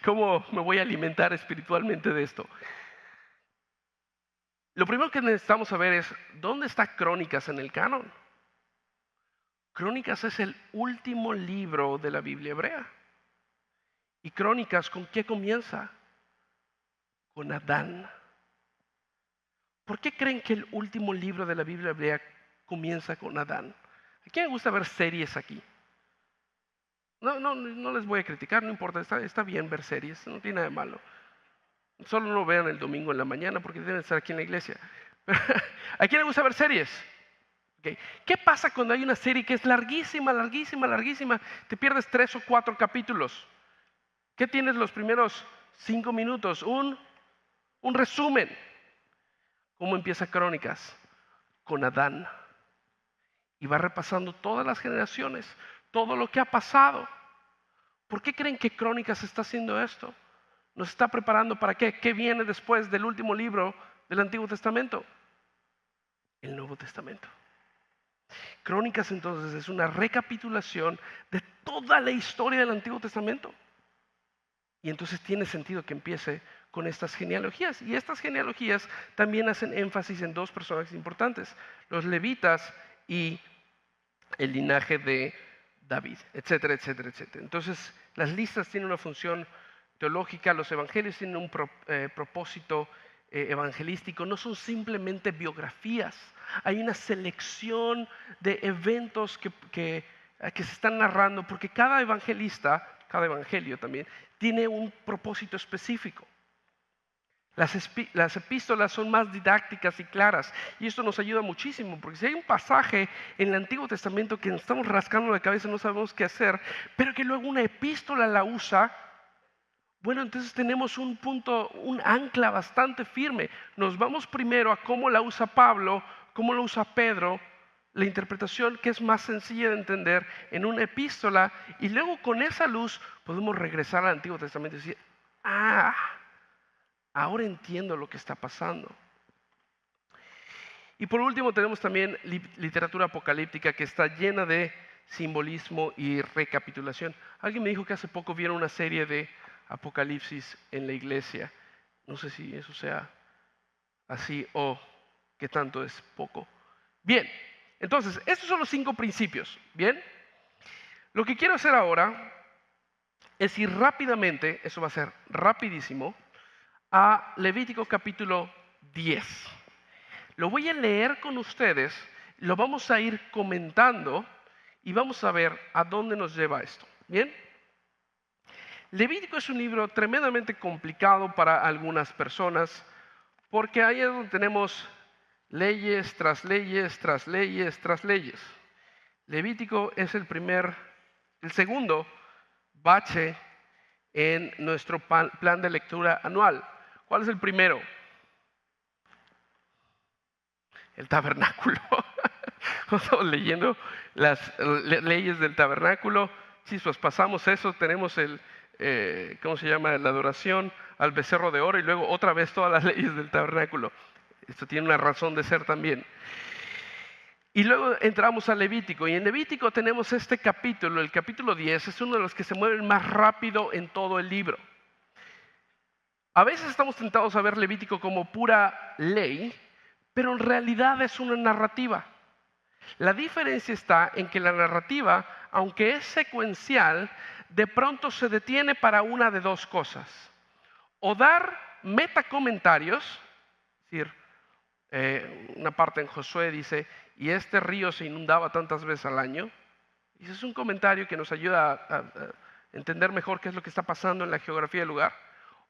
¿Cómo me voy a alimentar espiritualmente de esto? Lo primero que necesitamos saber es, ¿dónde está Crónicas en el canon? Crónicas es el último libro de la Biblia hebrea. ¿Y Crónicas con qué comienza? Con Adán. ¿Por qué creen que el último libro de la Biblia hebrea comienza con Adán? ¿A quién le gusta ver series aquí? No les voy a criticar, no importa, está bien ver series, no tiene nada de malo. Solo no lo vean el domingo en la mañana porque deben estar aquí en la iglesia. ¿A quién le gusta ver series? Okay. ¿Qué pasa cuando hay una serie que es larguísima, larguísima, larguísima? Te pierdes 3 o 4 capítulos. ¿Qué tienes los primeros 5 minutos, un resumen. ¿Cómo empieza Crónicas? Con Adán. Y va repasando todas las generaciones, todo lo que ha pasado. ¿Por qué creen que Crónicas está haciendo esto? Nos está preparando para qué. ¿Qué viene después del último libro del Antiguo Testamento? El Nuevo Testamento. Crónicas entonces es una recapitulación de toda la historia del Antiguo Testamento. Y entonces tiene sentido que empiece con estas genealogías. Y estas genealogías también hacen énfasis en dos personajes importantes, los levitas y el linaje de David, etcétera, etcétera, etcétera. Entonces, las listas tienen una función teológica, los evangelios tienen un propósito evangelístico, no son simplemente biografías. Hay una selección de eventos que se están narrando, porque cada evangelista, cada evangelio también, tiene un propósito específico. Las epístolas son más didácticas y claras, y esto nos ayuda muchísimo, porque si hay un pasaje en el Antiguo Testamento que nos estamos rascando la cabeza, no sabemos qué hacer, pero que luego una epístola la usa, bueno, entonces tenemos un punto, un ancla bastante firme. Nos vamos primero a cómo la usa Pablo, cómo la usa Pedro, la interpretación que es más sencilla de entender en una epístola, y luego con esa luz podemos regresar al Antiguo Testamento y decir, ahora entiendo lo que está pasando. Y por último tenemos también literatura apocalíptica que está llena de simbolismo y recapitulación. Alguien me dijo que hace poco vieron una serie de Apocalipsis en la iglesia. No sé si eso sea así o qué tanto es poco. Bien, entonces, estos son los 5 principios. Bien, lo que quiero hacer ahora es ir rápidamente, eso va a ser rapidísimo, a Levítico capítulo 10. Lo voy a leer con ustedes, lo vamos a ir comentando y vamos a ver a dónde nos lleva esto. Bien, Levítico es un libro tremendamente complicado para algunas personas, porque ahí es donde tenemos leyes tras leyes, tras leyes, tras leyes. Levítico es el segundo bache en nuestro plan de lectura anual. ¿Cuál es el primero? El tabernáculo. Estamos leyendo las leyes del tabernáculo. Si pues pasamos eso, tenemos ¿cómo se llama? La adoración al becerro de oro y luego otra vez todas las leyes del tabernáculo. Esto tiene una razón de ser también. Y luego entramos a Levítico, y en Levítico tenemos este capítulo, el capítulo 10, es uno de los que se mueven más rápido en todo el libro. A veces estamos tentados a ver Levítico como pura ley, pero en realidad es una narrativa. La diferencia está en que la narrativa, aunque es secuencial, de pronto se detiene para una de dos cosas. O dar metacomentarios, es decir, una parte en Josué dice, y este río se inundaba tantas veces al año. Y ese es un comentario que nos ayuda a entender mejor qué es lo que está pasando en la geografía del lugar.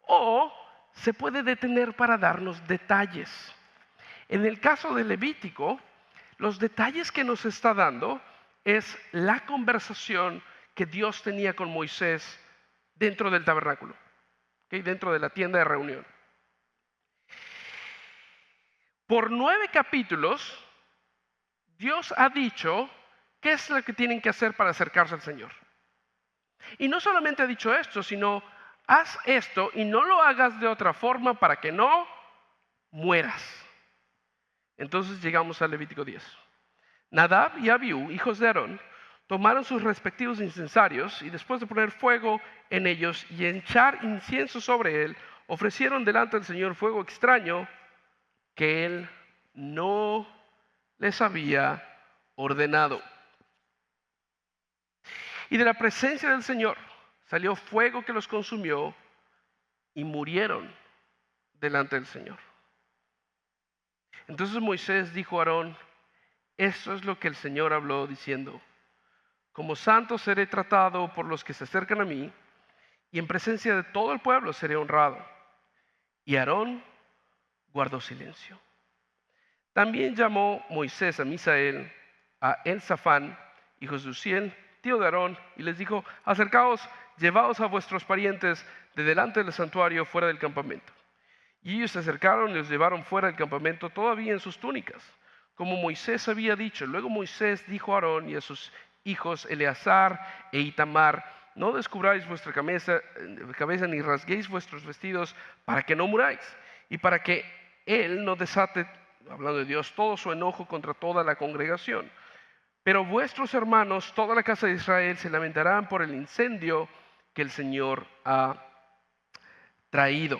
O se puede detener para darnos detalles. En el caso de Levítico, los detalles que nos está dando es la conversación que Dios tenía con Moisés dentro del tabernáculo, ¿okay? Dentro de la tienda de reunión. Por 9 capítulos, Dios ha dicho qué es lo que tienen que hacer para acercarse al Señor. Y no solamente ha dicho esto, sino haz esto y no lo hagas de otra forma para que no mueras. Entonces llegamos al Levítico 10. Nadab y Abiú, hijos de Aarón, tomaron sus respectivos incensarios y después de poner fuego en ellos y echar incienso sobre él, ofrecieron delante del Señor fuego extraño que él no les había ordenado. Y de la presencia del Señor salió fuego que los consumió y murieron delante del Señor. Entonces Moisés dijo a Aarón, esto es lo que el Señor habló diciendo, como santo seré tratado por los que se acercan a mí y en presencia de todo el pueblo seré honrado. Y Aarón guardó silencio. También llamó Moisés a Misael, a Elzafán, hijos de Uziel, tío de Aarón, y les dijo, acercaos llevaos a vuestros parientes de delante del santuario fuera del campamento. Y ellos se acercaron y los llevaron fuera del campamento todavía en sus túnicas, como Moisés había dicho. Luego Moisés dijo a Aarón y a sus hijos Eleazar e Itamar: no descubráis vuestra cabeza ni rasguéis vuestros vestidos, para que no muráis, y para que él no desate, hablando de Dios, todo su enojo contra toda la congregación. Pero vuestros hermanos, toda la casa de Israel, se lamentarán por el incendio que el Señor ha traído.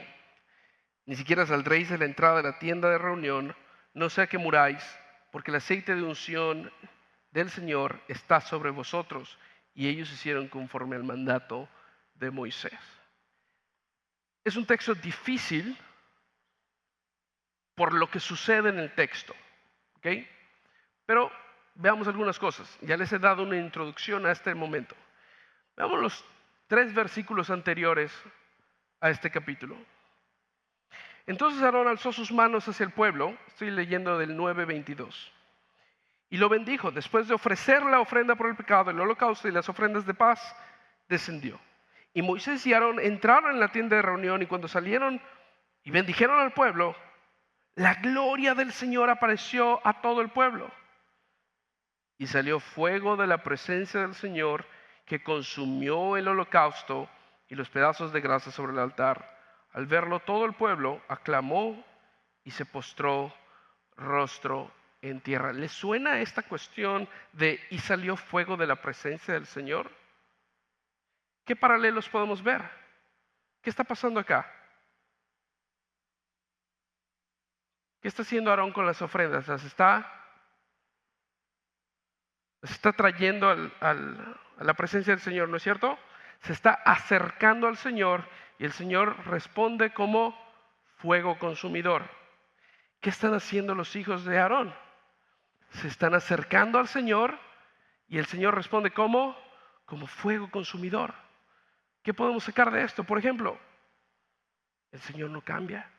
Ni siquiera saldréis de la entrada de la tienda de reunión, no sea que muráis, porque el aceite de unción del Señor está sobre vosotros. Y ellos hicieron conforme al mandato de Moisés. Es un texto difícil por lo que sucede en el texto, ¿ok? Pero veamos algunas cosas. Ya les he dado una introducción a este momento. Veamos los 3 versículos anteriores a este capítulo. Entonces Aarón alzó sus manos hacia el pueblo, estoy leyendo del 9:22, y lo bendijo. Después de ofrecer la ofrenda por el pecado, el holocausto y las ofrendas de paz, descendió. Y Moisés y Aarón entraron en la tienda de reunión, y cuando salieron y bendijeron al pueblo, la gloria del Señor apareció a todo el pueblo. Y salió fuego de la presencia del Señor que consumió el holocausto y los pedazos de grasa sobre el altar. Al verlo todo el pueblo aclamó y se postró rostro en tierra. ¿Les suena esta cuestión de y salió fuego de la presencia del Señor? ¿Qué paralelos podemos ver? ¿Qué está pasando acá? ¿Qué está haciendo Aarón con las ofrendas? Las está trayendo a la presencia del Señor, ¿no es cierto? Se está acercando al Señor y el Señor responde como fuego consumidor. ¿Qué están haciendo los hijos de Aarón? Se están acercando al Señor y el Señor responde como fuego consumidor. ¿Qué podemos sacar de esto? Por ejemplo, el Señor no cambia.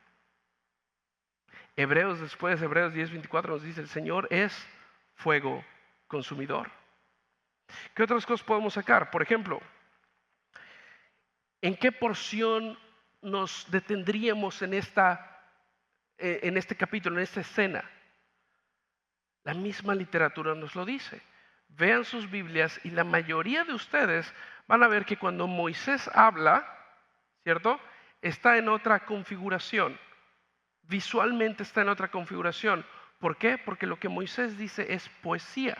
Hebreos 10:24 nos dice: el Señor es fuego consumidor. ¿Qué otras cosas podemos sacar? Por ejemplo, ¿en qué porción nos detendríamos en este capítulo, en esta escena? La misma literatura nos lo dice. Vean sus Biblias y la mayoría de ustedes van a ver que cuando Moisés habla, ¿cierto?, está en otra configuración. Visualmente está en otra configuración. ¿Por qué? Porque lo que Moisés dice es poesía.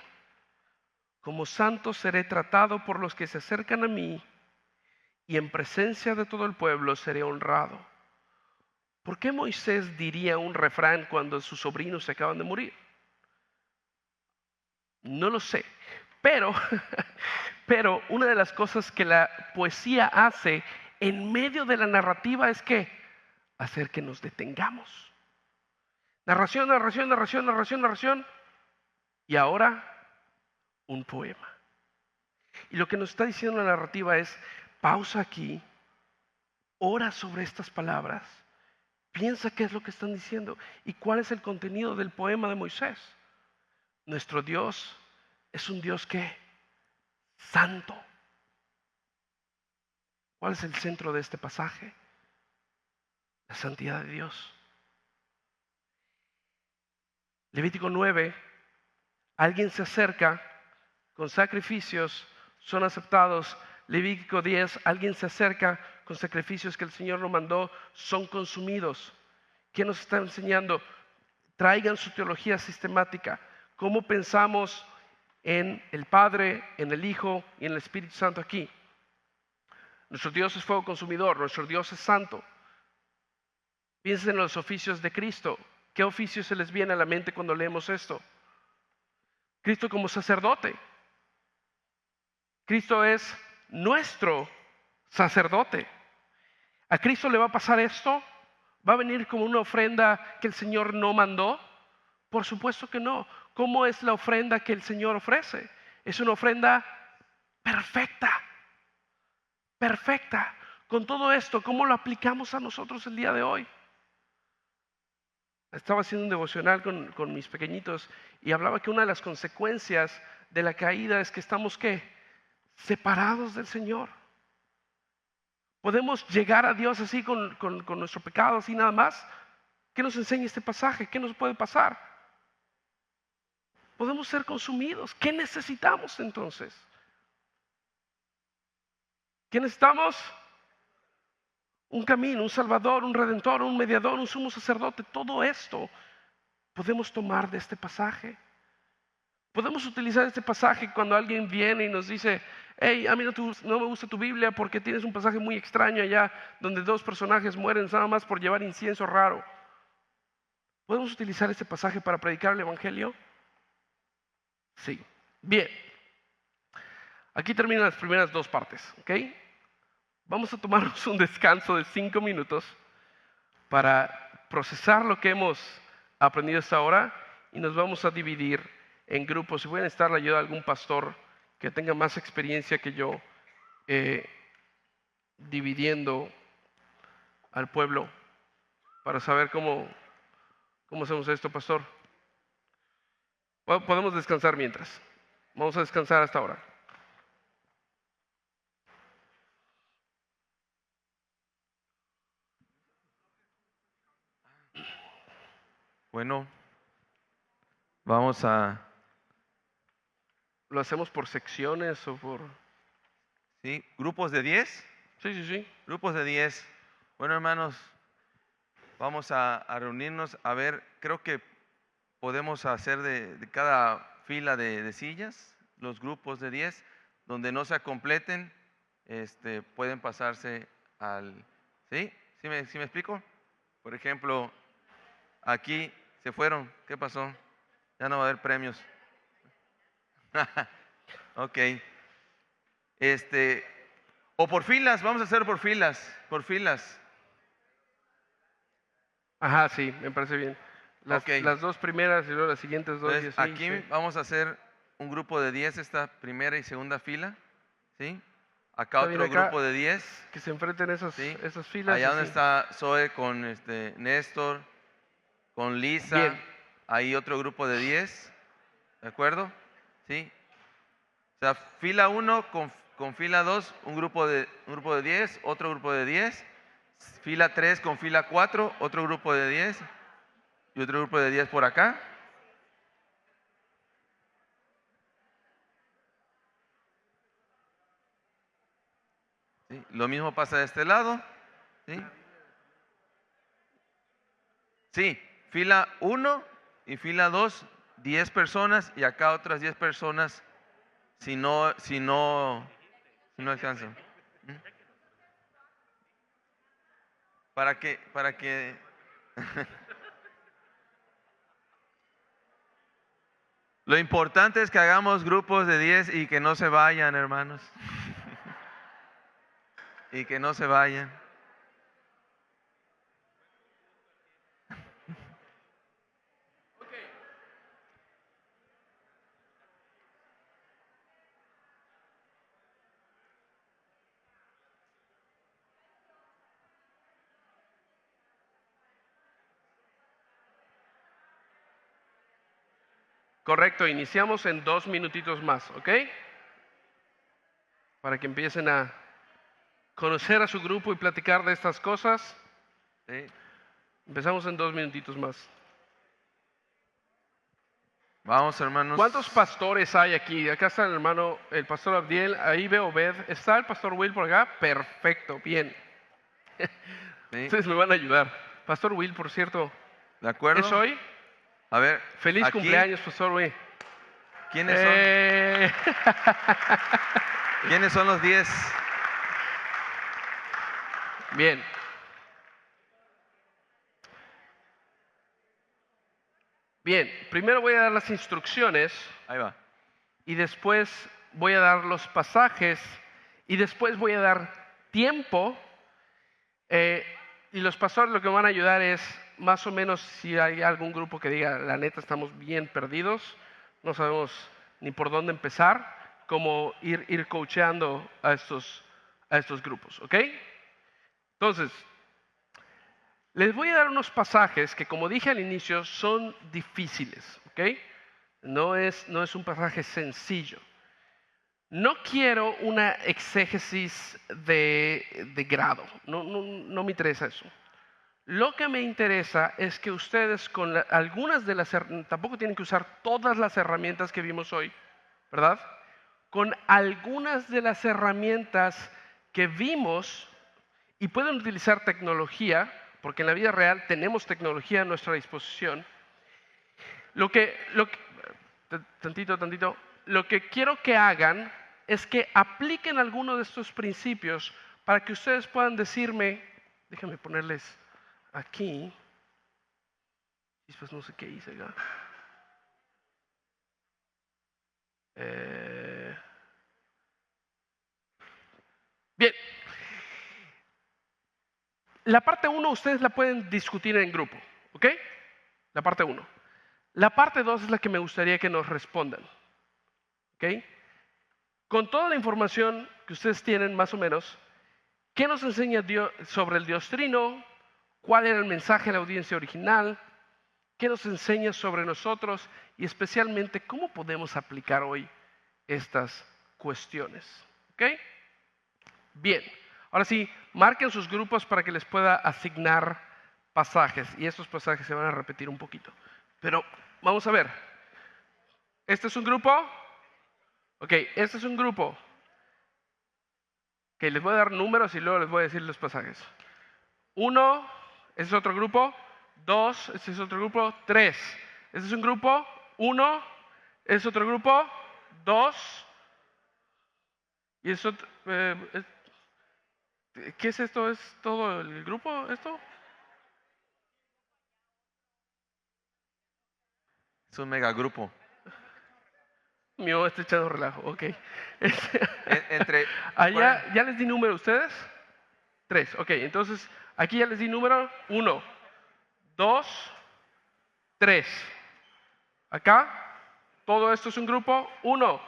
Como santo seré tratado por los que se acercan a mí, y en presencia de todo el pueblo seré honrado. ¿Por qué Moisés diría un refrán cuando sus sobrinos se acaban de morir? No lo sé, pero una de las cosas que la poesía hace en medio de la narrativa es que hacer que nos detengamos. Narración, narración, narración, narración, narración, y ahora un poema. Y lo que nos está diciendo la narrativa es: pausa aquí, ora sobre estas palabras, piensa qué es lo que están diciendo y cuál es el contenido del poema de Moisés. Nuestro Dios es un Dios que santo. ¿Cuál es el centro de este pasaje? La santidad de Dios. Levítico 9, alguien se acerca con sacrificios, son aceptados. Levítico 10, alguien se acerca con sacrificios que el Señor no mandó, son consumidos. ¿Qué nos está enseñando? Traigan su teología sistemática. ¿Cómo pensamos en el Padre, en el Hijo y en el Espíritu Santo aquí? Nuestro Dios es fuego consumidor, nuestro Dios es santo. Piensen en los oficios de Cristo. ¿Qué oficio se les viene a la mente cuando leemos esto? Cristo como sacerdote. Cristo es nuestro sacerdote. ¿A Cristo le va a pasar esto? ¿Va a venir como una ofrenda que el Señor no mandó? Por supuesto que no. ¿Cómo es la ofrenda que el Señor ofrece? Es una ofrenda perfecta. Perfecta. Con todo esto, ¿cómo lo aplicamos a nosotros el día de hoy? Estaba haciendo un devocional con mis pequeñitos y hablaba que una de las consecuencias de la caída es que estamos, ¿qué?, separados del Señor. ¿Podemos llegar a Dios así con nuestro pecado, así nada más? ¿Qué nos enseña este pasaje? ¿Qué nos puede pasar? Podemos ser consumidos. ¿Qué necesitamos entonces? ¿Qué necesitamos? Un camino, un salvador, un redentor, un mediador, un sumo sacerdote. Todo esto podemos tomar de este pasaje. Podemos utilizar este pasaje cuando alguien viene y nos dice: hey, a mí no me gusta tu Biblia porque tienes un pasaje muy extraño allá donde dos personajes mueren nada más por llevar incienso raro. ¿Podemos utilizar este pasaje para predicar el Evangelio? Sí. Bien. Aquí terminan las primeras dos partes, ¿ok? Vamos a tomarnos un descanso de 5 minutos para procesar lo que hemos aprendido hasta ahora y nos vamos a dividir en grupos. Si voy a necesitar la ayuda de algún pastor que tenga más experiencia que yo dividiendo al pueblo para saber cómo hacemos esto, pastor. Bueno, podemos descansar mientras. Vamos a descansar hasta ahora. Bueno, vamos a, ¿Lo hacemos por secciones o por...? ¿sí? ¿Grupos de 10? Sí. Grupos de 10. Bueno, hermanos, vamos a reunirnos. A ver, creo que podemos hacer de cada fila de sillas, los grupos de 10, donde no se completen, pueden pasarse al... ¿Sí? ¿Sí me explico? Por ejemplo, aquí se fueron. ¿Qué pasó? Ya no va a haber premios. Ok. O por filas, vamos a hacer por filas. Ajá, sí, me parece bien. Ok. Las dos primeras y luego las siguientes dos. Entonces, y así, aquí sí. vamos a hacer un grupo de 10, esta primera y segunda fila, ¿sí? Acá Está bien, otro acá, grupo de 10, que se enfrenten esas ¿sí? filas. Allá donde así. está Zoe con Néstor, con Lisa, Bien. ahí otro grupo de 10, ¿de acuerdo? ¿Sí? O sea, fila 1 con fila 2, un grupo de 10, otro grupo de 10, fila 3 con fila 4, otro grupo de 10 y otro grupo de 10 por acá. ¿Sí? Lo mismo pasa de este lado. ¿Sí? Sí, fila 1 y fila 2, 10 personas y acá otras 10 personas si no alcanzan. ¿Mm? Para que Lo importante es que hagamos grupos de 10 y que no se vayan, hermanos. Y que no se vayan. Correcto, iniciamos en 2 minutitos más, ¿ok? Para que empiecen a conocer a su grupo y platicar de estas cosas. ¿Sí? Empezamos en 2 minutitos más. Vamos, hermanos. ¿Cuántos pastores hay aquí? Acá está el pastor Abdiel, ahí veo Obed. ¿Está el pastor Will por acá? Perfecto, bien. ¿Sí? Ustedes me van a ayudar. Pastor Will, por cierto, ¿De acuerdo? ¿es hoy? A ver. Feliz aquí, cumpleaños, pastor Will. ¿Quiénes son? ¿Quiénes son los 10? Bien. Bien, primero voy a dar las instrucciones Ahí va. y después voy a dar los pasajes y después voy a dar tiempo y los pastores lo que me van a ayudar es más o menos si hay algún grupo que diga la neta estamos bien perdidos, no sabemos ni por dónde empezar, como ir coacheando a estos grupos, ¿ok? Entonces, les voy a dar unos pasajes que, como dije al inicio, son difíciles, ¿ok? No es un pasaje sencillo. No quiero una exégesis de grado, no me interesa eso. Lo que me interesa es que ustedes con algunas de las, tampoco tienen que usar todas las herramientas que vimos hoy, ¿verdad? Con algunas de las herramientas que vimos y pueden utilizar tecnología, porque en la vida real tenemos tecnología a nuestra disposición. Tantito, lo que quiero que hagan es que apliquen alguno de estos principios para que ustedes puedan decirme, déjenme ponerles aquí, y después no sé qué hice acá. Bien, la parte 1 ustedes la pueden discutir en grupo, ¿ok? La parte 1. La parte 2 es la que me gustaría que nos respondan, ¿ok? Con toda la información que ustedes tienen, más o menos, ¿qué nos enseña Dios sobre el Dios Trino? ¿Cuál era el mensaje de la audiencia original? ¿Qué nos enseña sobre nosotros? Y especialmente, ¿cómo podemos aplicar hoy estas cuestiones? ¿Ok? Bien, ahora sí, marquen sus grupos para que les pueda asignar pasajes. Y estos pasajes se van a repetir un poquito. Pero vamos a ver. ¿Este es un grupo? Ok, este es un grupo. Que les voy a dar números y luego les voy a decir los pasajes. 1, ese es otro grupo. 2, ese es otro grupo. 3, ese es un grupo. 1, ese es otro grupo. 2, y es otro, ¿qué es esto? ¿Es todo el grupo esto? Es un megagrupo. Mío, estoy echando relajo, ok. Entre, Allá, ¿ya les di número a ustedes? 3, ok. Entonces, aquí ya les di número. 1, 2, 3. Acá, todo esto es un grupo. 1,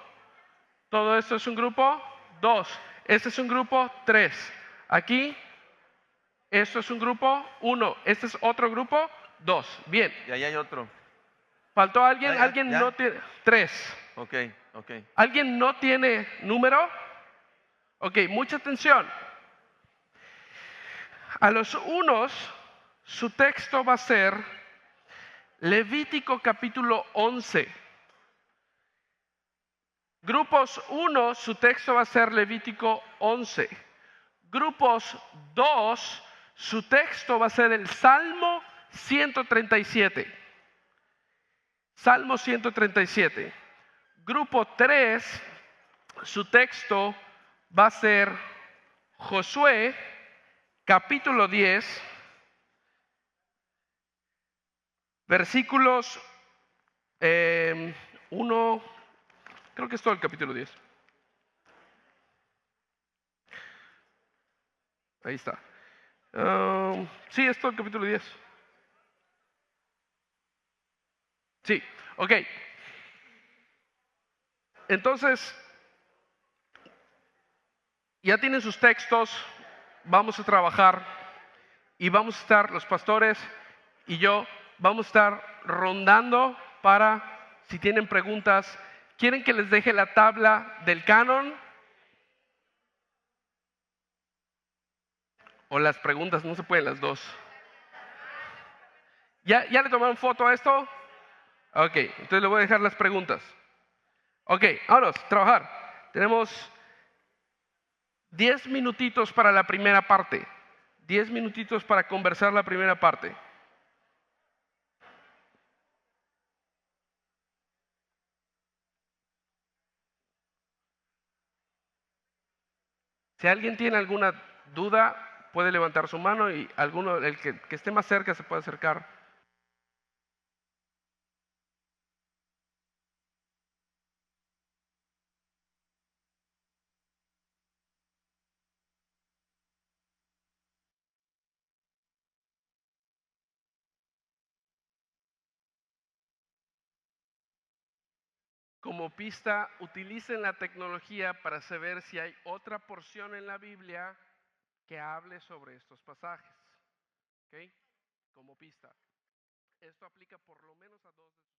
todo esto es un grupo. 2, este es un grupo. 3. Aquí, esto es un grupo. 1, este es otro grupo. 2. Bien. y ahí hay otro. ¿Faltó alguien? Ya, ¿Alguien ya. no tiene? 3. Ok, ok. ¿Alguien no tiene número? Ok, mucha atención. A los unos, su texto va a ser Levítico capítulo 11. Grupos 1, su texto va a ser Levítico 11. Grupos 2, su texto va a ser el Salmo 137. Salmo 137. Grupo 3, su texto va a ser Josué capítulo 10, versículos 1, creo que es todo el capítulo 10. Ahí está. Sí, es todo el capítulo 10. Sí, ok. Entonces, ya tienen sus textos, vamos a trabajar y vamos a estar, los pastores y yo, vamos a estar rondando para, si tienen preguntas, ¿quieren que les deje la tabla del canon? O las preguntas, no se pueden las dos. ¿Ya le tomaron foto a esto? Ok, entonces le voy a dejar las preguntas. Ok, vámonos, trabajar. Tenemos 10 minutitos para la primera parte. 10 minutitos para conversar la primera parte. Si alguien tiene alguna duda, puede levantar su mano y alguno, el que esté más cerca se puede acercar. Como pista, utilicen la tecnología para saber si hay otra porción en la Biblia que hable sobre estos pasajes. ¿Ok? Como pista. Esto aplica por lo menos a 2 de sus